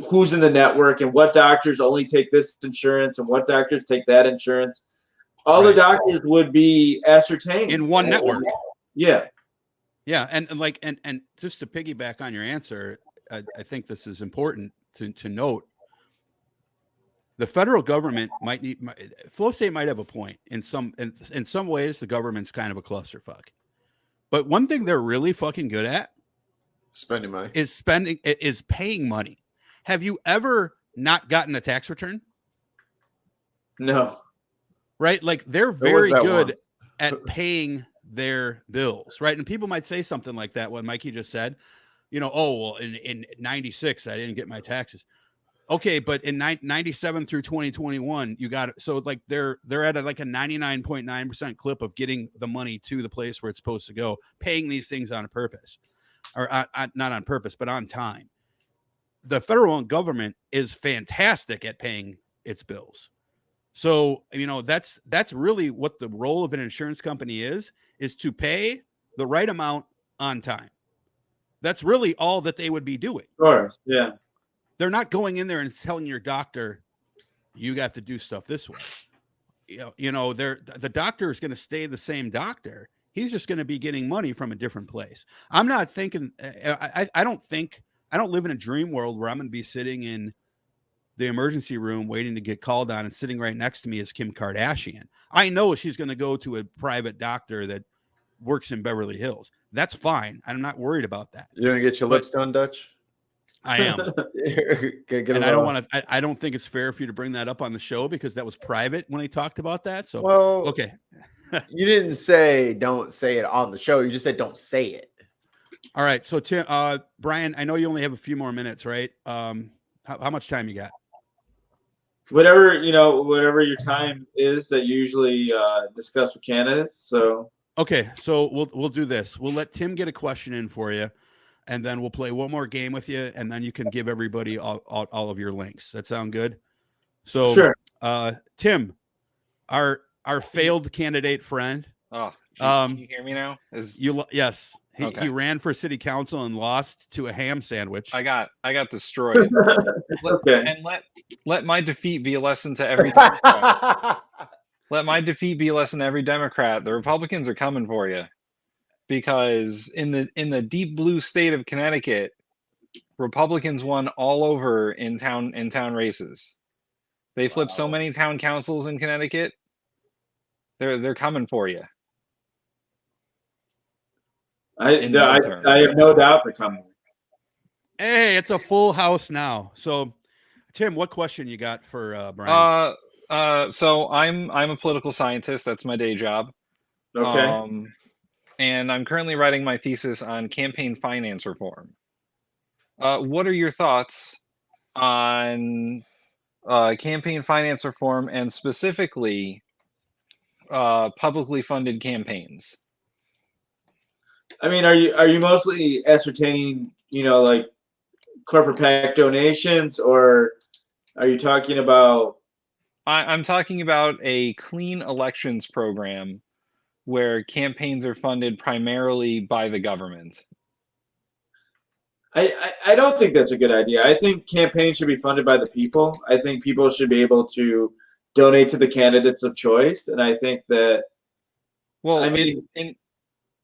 who's in the network and what doctors only take this insurance and what doctors take that insurance. All the doctors would be ascertained in one network. Yeah. Yeah. And just to piggyback on your answer, I think this is important to note. The federal government Flow State might have a point in some ways. The government's kind of a clusterfuck, but one thing they're really fucking good at spending money is paying money. Have you ever not gotten a tax return? No. Right? Like they're very good at paying their bills, right? And people might say something like that, what Mikey just said, oh, well, in 96, I didn't get my taxes. Okay, but in 97 through 2021, you got it. So like they're at like a 99.9% clip of getting the money to the place where it's supposed to go, paying these things on purpose, or not on purpose, but on time. The federal government is fantastic at paying its bills. So, that's really what the role of an insurance company is to pay the right amount on time. That's really all that they would be doing. Of course, yeah. They're not going in there and telling your doctor, you got to do stuff this way. The doctor is going to stay the same doctor. He's just going to be getting money from a different place. I'm not thinking, I don't live in a dream world where I'm going to be sitting in the emergency room waiting to get called on, and sitting right next to me is Kim Kardashian. I know she's going to go to a private doctor that works in Beverly Hills. That's fine. I'm not worried about that. You're going to get your lips done, Dutch? I am. And I don't think it's fair for you to bring that up on the show because that was private when I talked about that. So, okay. You didn't say don't say it on the show. You just said don't say it. All right. So, Tim, Brian, I know you only have a few more minutes, right? How much time you got? Whatever your time is that you usually discuss with candidates. So okay, so we'll do this. We'll let Tim get a question in for you, and then we'll play one more game with you, and then you can give everybody all of your links. That sound good? So, Sure. Tim, our failed candidate friend. Oh, can you hear me now? Yes. Okay. He ran for city council and lost to a ham sandwich. I got destroyed. Okay. Let my defeat be a lesson to every Democrat. Let my defeat be a lesson to every Democrat. The Republicans are coming for you, because in the deep blue state of Connecticut, Republicans won all over in town races. They flipped so many town councils in Connecticut. They're coming for you. I have no doubt they're coming. Hey, it's a full house now. So, Tim, what question you got for Brian? So I'm a political scientist. That's my day job. Okay. And I'm currently writing my thesis on campaign finance reform. What are your thoughts on campaign finance reform, and specifically publicly funded campaigns? I mean, are you mostly ascertaining, like corporate PAC donations, or are you talking about? I'm talking about a clean elections program where campaigns are funded primarily by the government. I don't think that's a good idea. I think campaigns should be funded by the people. I think people should be able to donate to the candidates of choice, and I think that. Well, I mean,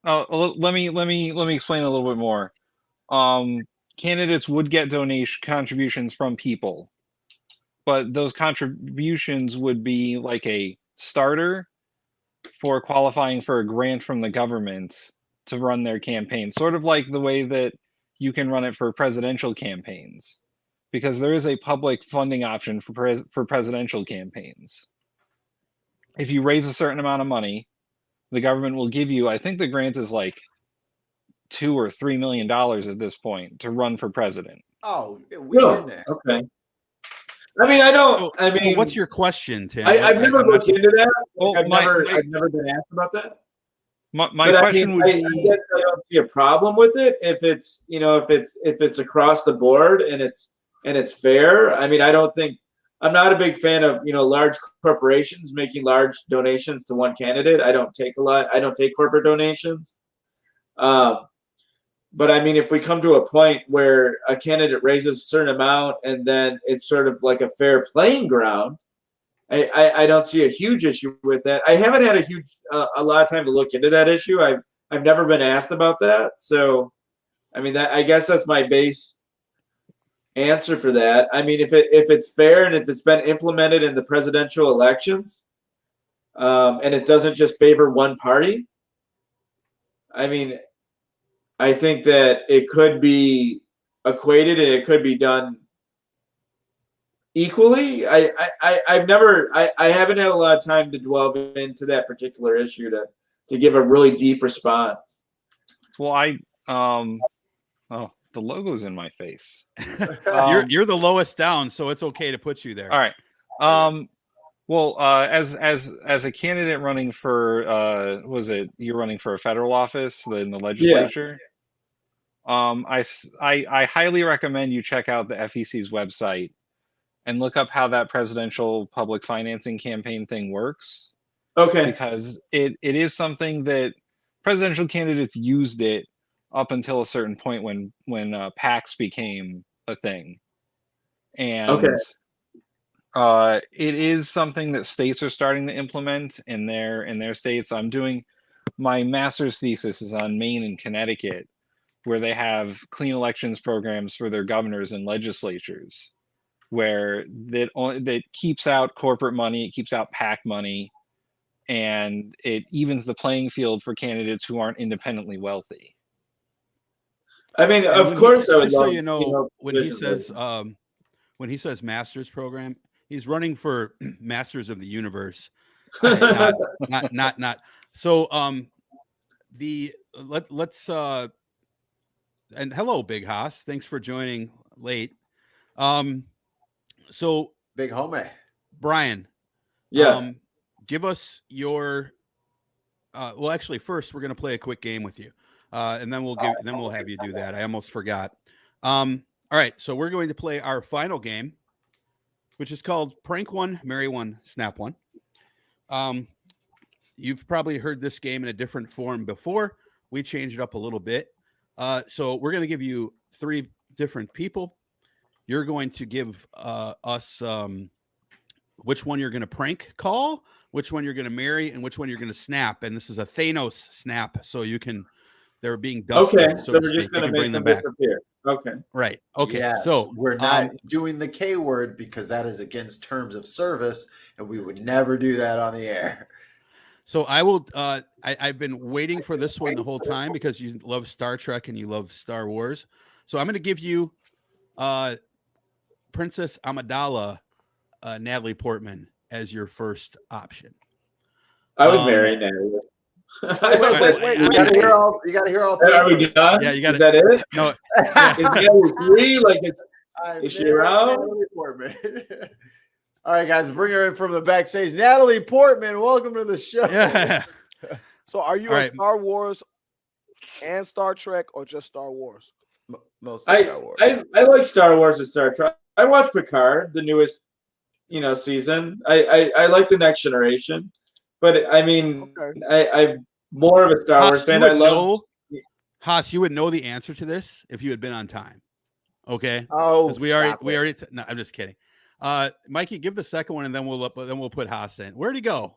let me explain a little bit more. Candidates would get contributions from people, but those contributions would be like a starter for qualifying for a grant from the government to run their campaign, sort of like the way that you can run it for presidential campaigns, because there is a public funding option for presidential campaigns. If you raise a certain amount of money, the government will give you, I think the grant is like $2 or $3 million at this point to run for president. Oh, we in there. Okay. I mean, I don't. I mean, what's your question, Tim? I've never looked into that. Well, I've never been asked about that. My question would be, I guess I don't see a problem with it if it's if it's across the board and it's fair. I mean, I'm not a big fan of large corporations making large donations to one candidate. I don't take corporate donations. But I mean, if we come to a point where a candidate raises a certain amount and then it's sort of like a fair playing ground, I don't see a huge issue with that. I haven't had a lot of time to look into that issue. I've never been asked about that. So, I mean, I guess that's my base answer for that. I mean, if it's fair and if it's been implemented in the presidential elections, and it doesn't just favor one party, I mean, I think that it could be equated and it could be done equally. I haven't had a lot of time to delve into that particular issue to give a really deep response. Well, the logo's in my face. You're the lowest down, so it's okay to put you there. All right. Well, as a candidate running for you're running for a federal office in the legislature? Yeah. I highly recommend you check out the FEC's website and look up how that presidential public financing campaign thing works. Okay. Because it is something that presidential candidates used it up until a certain point when PACs became a thing. And okay. It is something that states are starting to implement in their states. I'm doing my master's thesis is on Maine and Connecticut, where they have clean elections programs for their governors and legislatures, where that keeps out corporate money, it keeps out PAC money, and it evens the playing field for candidates who aren't independently wealthy. I mean, of course, I would love. When he says master's program, he's running for Masters of the Universe. not. So let's and hello, Big Haas. Thanks for joining late. So Big homie, Brian. Yeah. Give us your. Well, actually, first we're going to play a quick game with you, and then we'll have you do that. I almost forgot. All right, so we're going to play our final game. which is called Prank One, Marry One, Snap One. You've probably heard this game in a different form before. We changed it up a little bit. So we're going to give you 3 different people. You're going to give us which one you're going to prank call, which one you're going to marry, and which one you're going to snap. And this is a Thanos snap, so they're being dusted. Okay, so we're just going to make them disappear. Okay. Right. Okay. Yes, so we're not doing the K word because that is against terms of service, and we would never do that on the air. So I will. I've been waiting for this one the whole time because you love Star Trek and you love Star Wars. So I'm going to give you Princess Amidala, Natalie Portman, as your first option. I would marry Natalie. Wait. You gotta hear all 3. Are we done? Yeah, you got. Is that it? No. Is Natalie 3? Like, is she around? All right, guys, bring her in from the backstage. Natalie Portman, welcome to the show. Yeah. So, are you a Star Wars and Star Trek, or just Star Wars? Mostly Star Wars. I like Star Wars and Star Trek. I watched Picard, the newest, season. I like the Next Generation, but I mean, I'm more of a Star Wars fan. Haas, you would know the answer to this if you had been on time. Okay. Oh, we already. No, I'm just kidding. Mikey, give the second one, and then we'll put Haas in. Where'd he go?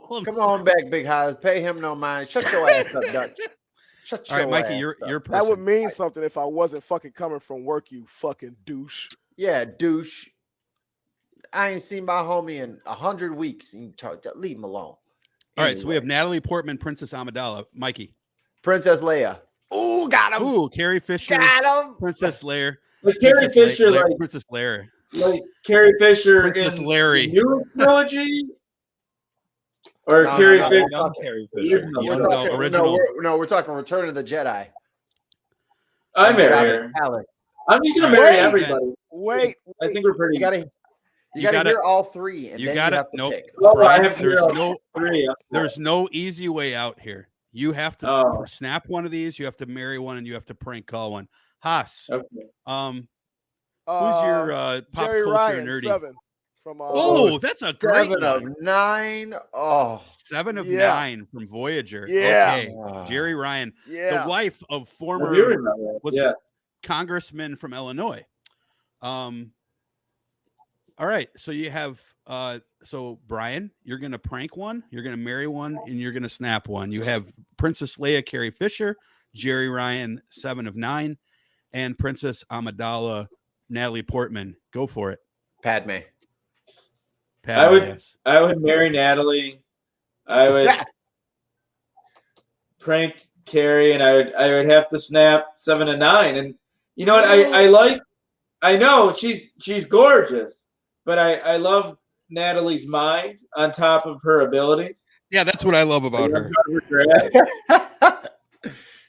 Come on back, Big Haas. Pay him no mind. Shut your ass up, Dutch. Shut All your right, Mikey, ass you're up. person. That would mean something if I wasn't fucking coming from work, you fucking douche. Yeah, douche. I ain't seen my homie in 100 weeks. Leave him alone. All right, so we have Natalie Portman, Princess Amidala, Mikey, Princess Leia. Ooh, got him. Ooh, Carrie Fisher, Got him. Princess Leia, Like Carrie Fisher, Princess Leia, like Carrie Fisher Princess in Larry. the new trilogy, or Carrie Fisher. Young Carrie Fisher. We're talking Return of the Jedi. I marry her. I'm just gonna marry everybody. Wait, I think we're pretty. You gotta hear all 3, and then you have to pick. I have to hear all 3. There's no easy way out here. You have to snap one of these. You have to marry one, and you have to prank call one. Haas. Okay. Who's your pop Jerry culture Ryan, nerdy? 7 from that's a great 7 of 9. Oh, 7 of 9 from Voyager. Yeah. Okay. Jerry Ryan, Yeah. the wife of former congressman from Illinois. All right, so you have so Brian, you're gonna prank one, you're gonna marry one, and you're gonna snap one. You have Princess Leia, Carrie Fisher, Jerry Ryan, 7 of 9, and Princess Amidala, Natalie Portman. Go for it. Padme. I would yes. I would marry Natalie. I would prank Carrie, and I would have to snap 7 of 9. And you know what? I know she's gorgeous, but I love Natalie's mind on top of her abilities. Yeah, that's what I love about her.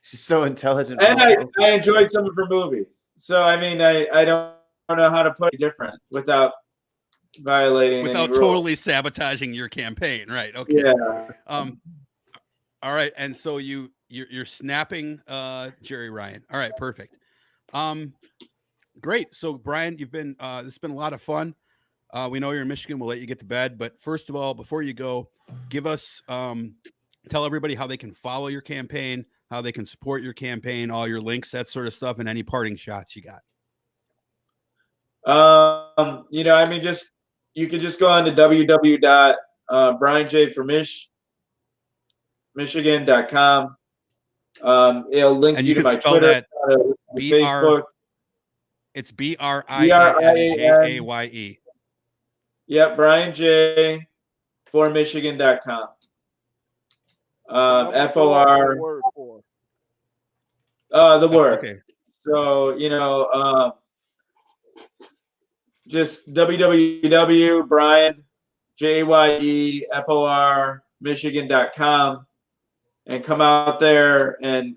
She's so intelligent. And I enjoyed some of her movies. So I mean, I don't know how to put it different without violating without totally sabotaging your campaign, right? Okay. Yeah. All right, and so you're snapping Jerry Ryan. All right, perfect. Great. So Brian, you've been it's been a lot of fun. We know you're in Michigan. We'll let you get to bed, but first of all, before you go, give us tell everybody how they can follow your campaign, how they can support your campaign, all your links, that sort of stuff, and any parting shots you got. You can just go on to www.brianjformichigan.com. It'll link you to my Twitter, Facebook. It's BRIANJAYE. Yep, BrianJ4Michigan.com. FOR. The word. Okay. So, just www.brianJayeFORMichigan.com and come out there and,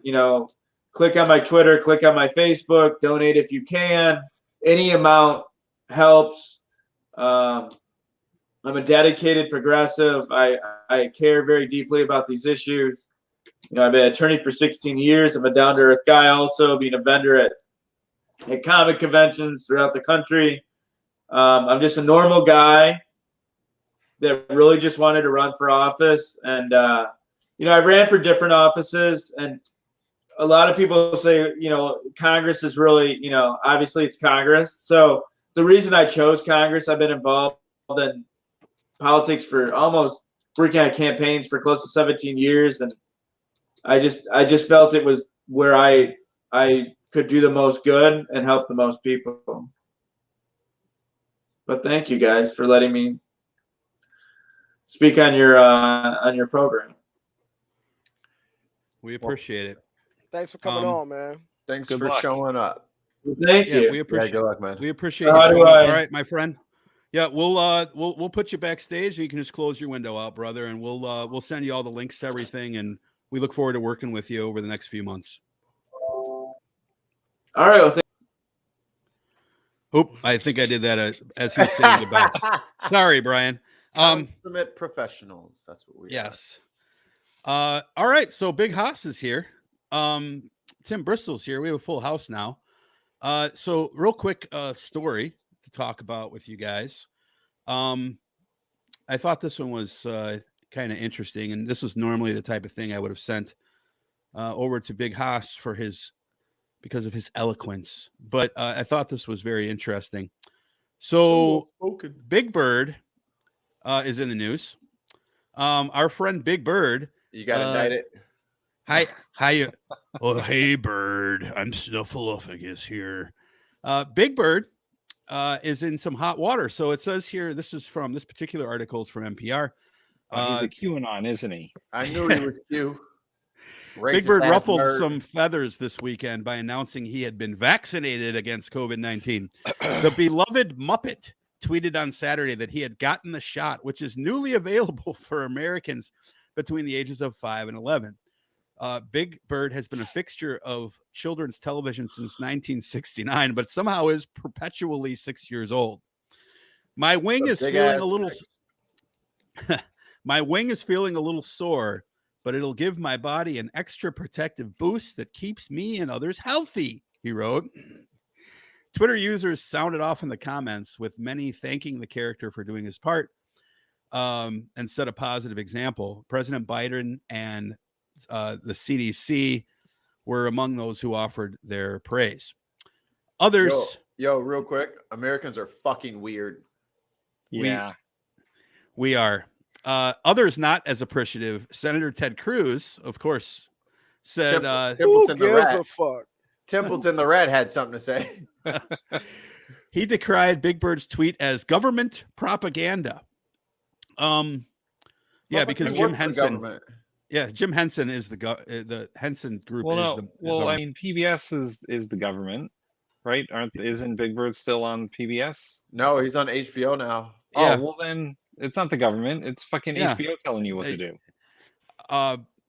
click on my Twitter, click on my Facebook, donate if you can. Any amount helps. I'm a dedicated progressive. I care very deeply about these issues. I've been an attorney for 16 years. I'm a down-to-earth guy also, being a vendor at comic conventions throughout the country. I'm just a normal guy that really just wanted to run for office. And, I ran for different offices, and a lot of people say, Congress is really, obviously it's Congress. So the reason I chose Congress, I've been involved in politics for almost working on campaigns for close to 17 years. And I just felt it was where I could do the most good and help the most people. But thank you guys for letting me speak on your program. We appreciate it. Thanks for coming on, man. Thanks Good for luck. showing up. Thank you. We appreciate. Good luck, man. We appreciate you showing up. All right, my friend. Yeah, we'll put you backstage. You can just close your window out, brother, and we'll send you all the links to everything, and we look forward to working with you over the next few months. All right. Well, I think I did that as he's saying goodbye. Sorry, Brian. Consummate professionals. That's what we yes. All right. So Big Haas is here. Tim Bristol's here. We have a full house now. So real quick story to talk about with you guys. I thought this one was kind of interesting, and this was normally the type of thing I would have sent over to Big Haas because of his eloquence. But I thought this was very interesting. So Big Bird is in the news. Our friend Big Bird. You got indicted. Hi. Oh, hey, Bird. I'm Snuffleupagus here. Big Bird is in some hot water. So it says here, this particular article is from NPR. He's a QAnon, isn't he? I knew he was Q. Big Bird ruffled some feathers this weekend by announcing he had been vaccinated against COVID-19. The beloved Muppet tweeted on Saturday that he had gotten the shot, which is newly available for Americans between the ages of 5 and 11. Big Bird has been a fixture of children's television since 1969, but somehow is perpetually 6 years old. My wing is feeling a little. My wing is feeling a little sore, but it'll give my body an extra protective boost that keeps me and others healthy, he wrote. Twitter users sounded off in the comments, with many thanking the character for doing his part and set a positive example. President Biden and the CDC were among those who offered their praise. Others... Yo, real quick. Americans are fucking weird. Yeah. We are. Others not as appreciative. Senator Ted Cruz, of course, said... Templeton who gives a fuck? Templeton the Rat had something to say. He decried Big Bird's tweet as government propaganda. Yeah, because Jim Henson... Yeah, Jim Henson is the Henson group. I mean, PBS is the government, right? Isn't Big Bird still on PBS? No, he's on HBO now. Yeah. Oh, well then it's not the government. It's fucking HBO telling you what to do.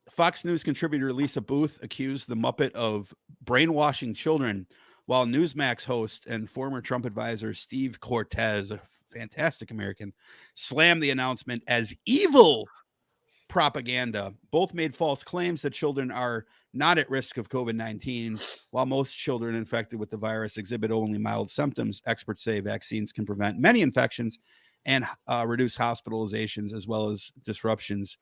Fox News contributor Lisa Booth accused the Muppet of brainwashing children, while Newsmax host and former Trump advisor Steve Cortez, a fantastic American, slammed the announcement as evil propaganda. Both made false claims that children are not at risk of COVID-19, while most children infected with the virus exhibit only mild symptoms. Experts say vaccines can prevent many infections and reduce hospitalizations, as well as disruptions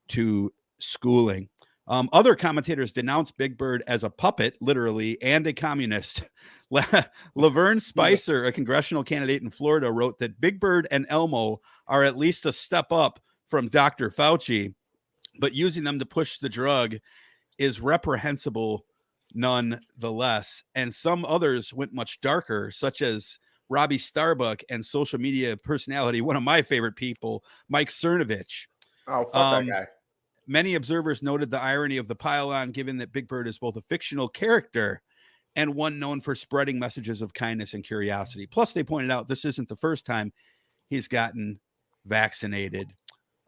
to schooling. Other commentators denounced Big Bird as a puppet, literally, and a communist. Laverne Spicer, a congressional candidate in Florida, wrote that Big Bird and Elmo are at least a step up from Dr. Fauci, but using them to push the drug is reprehensible nonetheless. And some others went much darker, such as Robbie Starbuck and social media personality, one of my favorite people, Mike Cernovich. Oh, fuck that guy. Many observers noted the irony of the pile-on, given that Big Bird is both a fictional character and one known for spreading messages of kindness and curiosity. Plus, they pointed out this isn't the first time he's gotten vaccinated.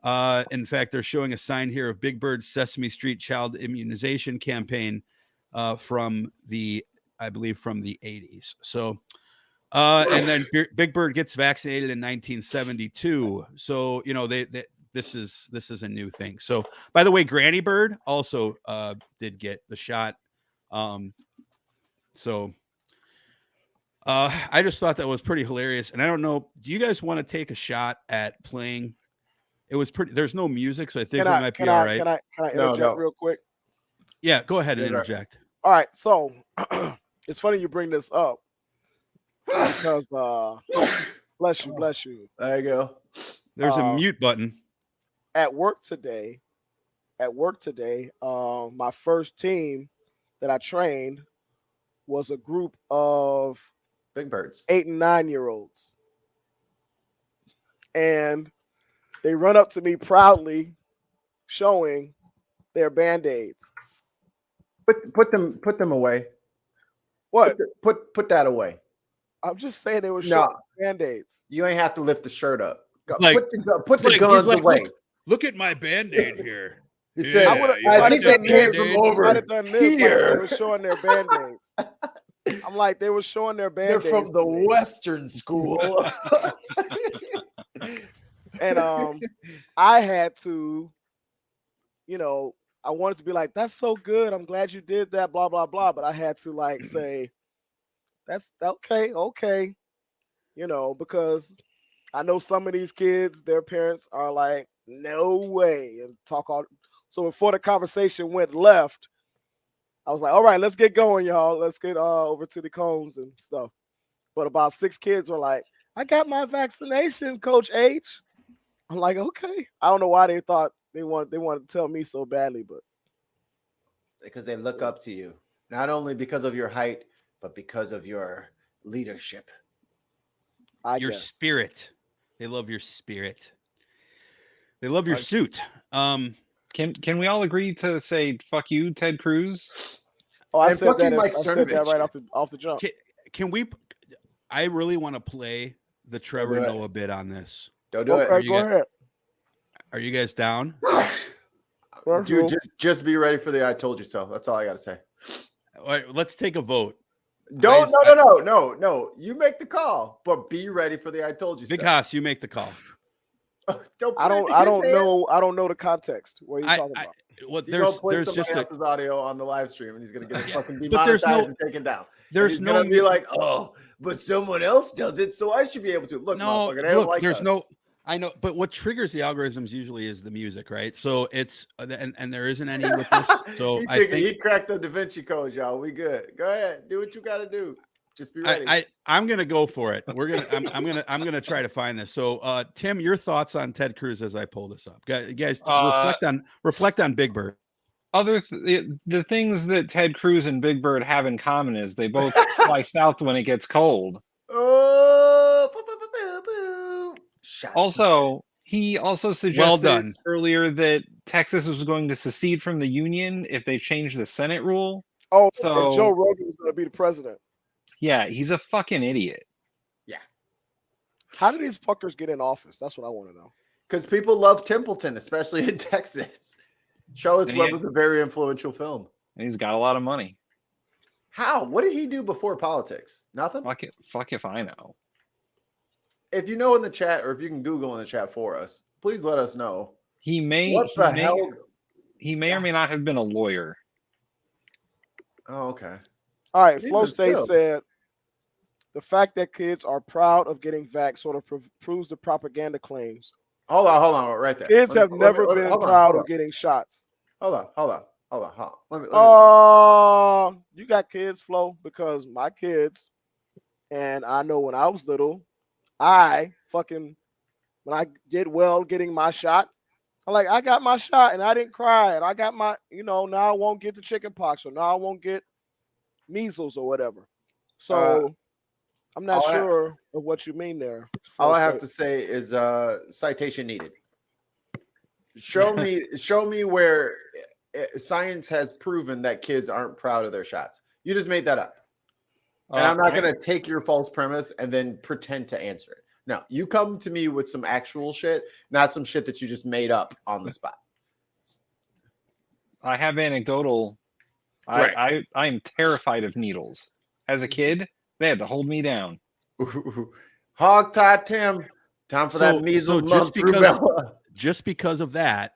In fact, they're showing a sign here of Big Bird's Sesame Street child immunization campaign from the 80s. So, and then Big Bird gets vaccinated in 1972. So, this is a new thing. So, by the way, Granny Bird also did get the shot. So I just thought that was pretty hilarious. And I don't know, do you guys want to take a shot at playing? It was pretty, there's no music, so I think we might be all right. Can I interject real quick? Yeah, go ahead and interject. All right, so it's funny you bring this up because bless you. There you go. There's a mute button. At work today, my first team that I trained was a group of Big Birds, 8 and 9-year-olds, and they run up to me proudly, showing their Band-Aids. Put them away. What? Put that away. I'm just saying they were showing Band-Aids. You ain't have to lift the shirt up. Like, put the guns away. Look at my Band-Aid here. He said, I think that came from over here. They were showing their Band-Aids. I'm like, they were showing their Band-Aids. They're from the Western school. And I had to, I wanted to be like, that's so good. I'm glad you did that, blah, blah, blah. But I had to like say, that's okay. Because I know some of these kids, their parents are like, no way, and talk all. So before the conversation went left, I was like, all right, let's get going, y'all. Let's get over to the cones and stuff. But about 6 kids were like, I got my vaccination, Coach H. I'm like, okay. I don't know why they thought they wanted to tell me so badly, but because they look up to you, not only because of your height, but because of your leadership. Your spirit. They love your spirit. They love your suit. Can we all agree to say fuck you, Ted Cruz? Oh, I said that right off the jump. Can we? I really want to play the Trevor Noah bit on this. Don't do it. Go ahead. Are you guys down? Dude, just be ready for the I told you so. That's all I got to say. All right, let's take a vote. No. You make the call, but be ready for the I told you so. Big Haas, you make the call. I don't know the context. What are you talking about? Well, there's just else's audio on the live stream, and he's gonna get his fucking demonetized and taken down. There's no gonna be like, oh, but someone else does it, so I should be able to. Look, I know, but what triggers the algorithms usually is the music, right? So it's and there isn't any with this. So I think he cracked the Da Vinci Code, y'all. We good. Go ahead, do what you got to do. Just be ready. I'm gonna go for it. I'm gonna try to find this. So Tim, your thoughts on Ted Cruz as I pull this up, guys. Reflect on Big Bird. The things that Ted Cruz and Big Bird have in common is they both fly south when it gets cold. Also, he also suggested earlier that Texas was going to secede from the Union if they changed the Senate rule. Oh, so Joe Rogan was going to be the president. Yeah, he's a fucking idiot. Yeah. How do these fuckers get in office? That's what I want to know. Because people love Templeton, especially in Texas. Charlotte's Web was a very influential film. And he's got a lot of money. How? What did he do before politics? Nothing? Fuck if I know. If you know in the chat, or if you can Google in the chat for us, please let us know. He may or may not have been a lawyer. Oh, okay. All right. Flow State said, the fact that kids are proud of getting vaxxed sort of proves the propaganda claims. Hold on, right there. Kids have never been proud of getting shots. Hold on. You got kids, Flo? Because my kids, and I know when I was little, when I did well getting my shot, I got my shot and I didn't cry, and I got my, now I won't get the chicken pox, or now I won't get measles or whatever. So I'm not sure of what you mean there. All I have to say is citation needed. Show me where science has proven that kids aren't proud of their shots. You just made that up. And I'm not going to take your false premise and then pretend to answer it. No, you come to me with some actual shit, not some shit that you just made up on the spot. I have anecdotal. Right. I'm terrified of needles. As a kid, they had to hold me down. Hog tie Tim. Time for that measles, just because of that,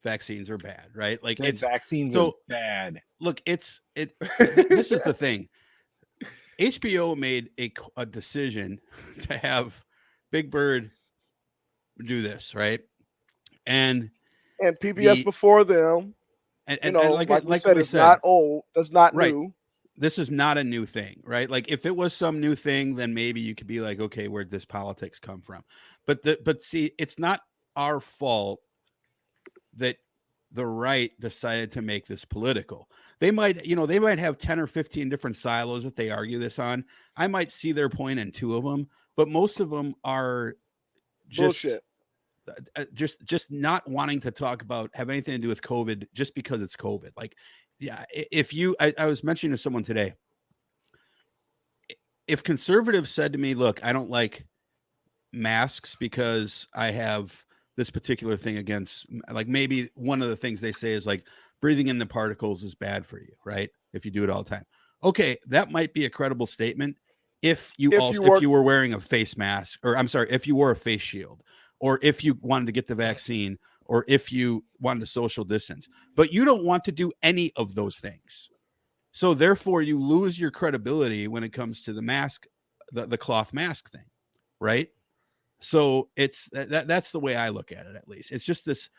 vaccines are bad, right? Vaccines are bad. Look, this is the thing. HBO made a decision to have Big Bird do this, right? And PBS before them, and like we said, it's not old. That's not new. This is not a new thing, right? Like if it was some new thing, then maybe you could be like, okay, where'd this politics come from? But see, it's not our fault that the right decided to make this political. They might have 10 or 15 different silos that they argue this on. I might see their point in 2 of them, but most of them are just bullshit. Just not wanting to talk about, have anything to do with COVID just because it's COVID. Like, yeah, I was mentioning to someone today, if conservatives said to me, look, I don't like masks because I have this particular thing against, like, maybe one of the things they say is like breathing in the particles is bad for you, right? If you do it all the time. Okay, that might be a credible statement if you were wearing a face mask, or I'm sorry, if you wore a face shield, or if you wanted to get the vaccine, or if you wanted to social distance. But you don't want to do any of those things. So therefore you lose your credibility when it comes to the mask, the cloth mask thing, right? So it's that's the way I look at it, at least. It's just this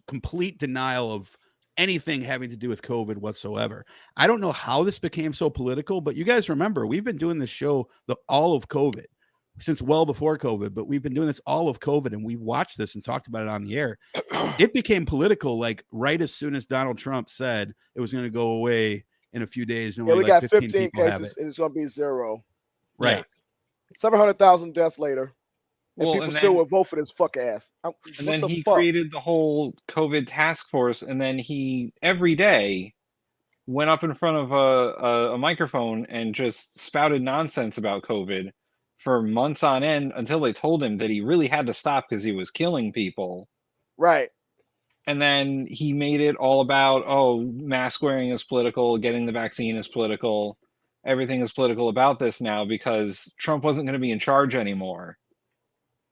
complete denial of anything having to do with COVID whatsoever. I don't know how this became so political, but you guys remember, we've been doing this show all of COVID, since well before COVID, but we've been doing this all of COVID, and we watched this and talked about it on the air. It became political like right as soon as Donald Trump said it was going to go away in a few days. Yeah, we got 15 cases and it's going to be 0. Right. Yeah. 700,000 deaths later. And people still would vote for this fuck ass. And then he created the whole COVID task force, and then he every day went up in front of a microphone and just spouted nonsense about COVID for months on end until they told him that he really had to stop because he was killing people. Right. And then he made it all about, mask wearing is political, getting the vaccine is political, everything is political about this now because Trump wasn't going to be in charge anymore.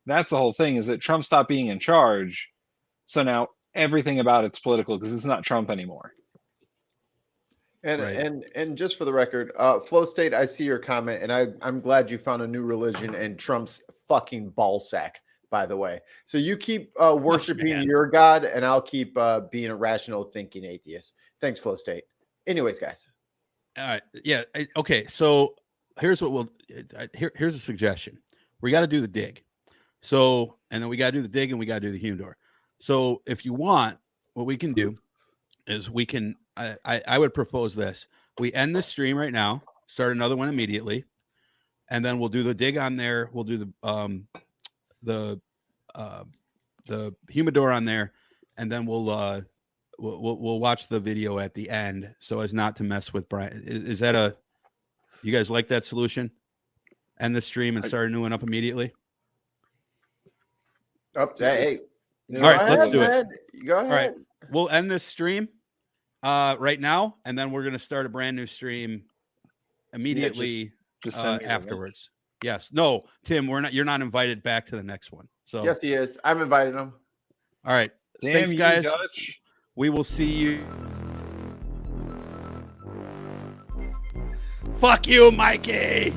That's the whole thing, is that Trump stopped being in charge. So now everything about it's political because it's not Trump anymore. And Right. and just for the record, Flow State, I see your comment, and I'm glad you found a new religion and Trump's fucking ballsack, by the way. So you keep worshiping your God, and I'll keep being a rational thinking atheist. Thanks, Flow State. Anyways, guys. All right. Yeah. Okay. So here's what here's a suggestion. We got to do the dig. So, and then we got to do the dig, and we got to do the humidor. So if you want, what we can do is we can, I would propose this. We end this stream right now, start another one immediately, and then we'll do the dig on there. We'll do the humidor on there, and then we'll watch the video at the end so as not to mess with Brian. Is that you guys like that solution? End the stream and start a new one up immediately? Up to hey. All right, let's do it. Go ahead. All right, we'll end this stream right now, and then we're going to start a brand new stream immediately just send me the afterwards. Yes. No, Tim, you're not invited back to the next one. So yes, he is. I'm inviting him. All right. Damn, thanks, guys. Dutch. We will see you. Fuck you, Mikey.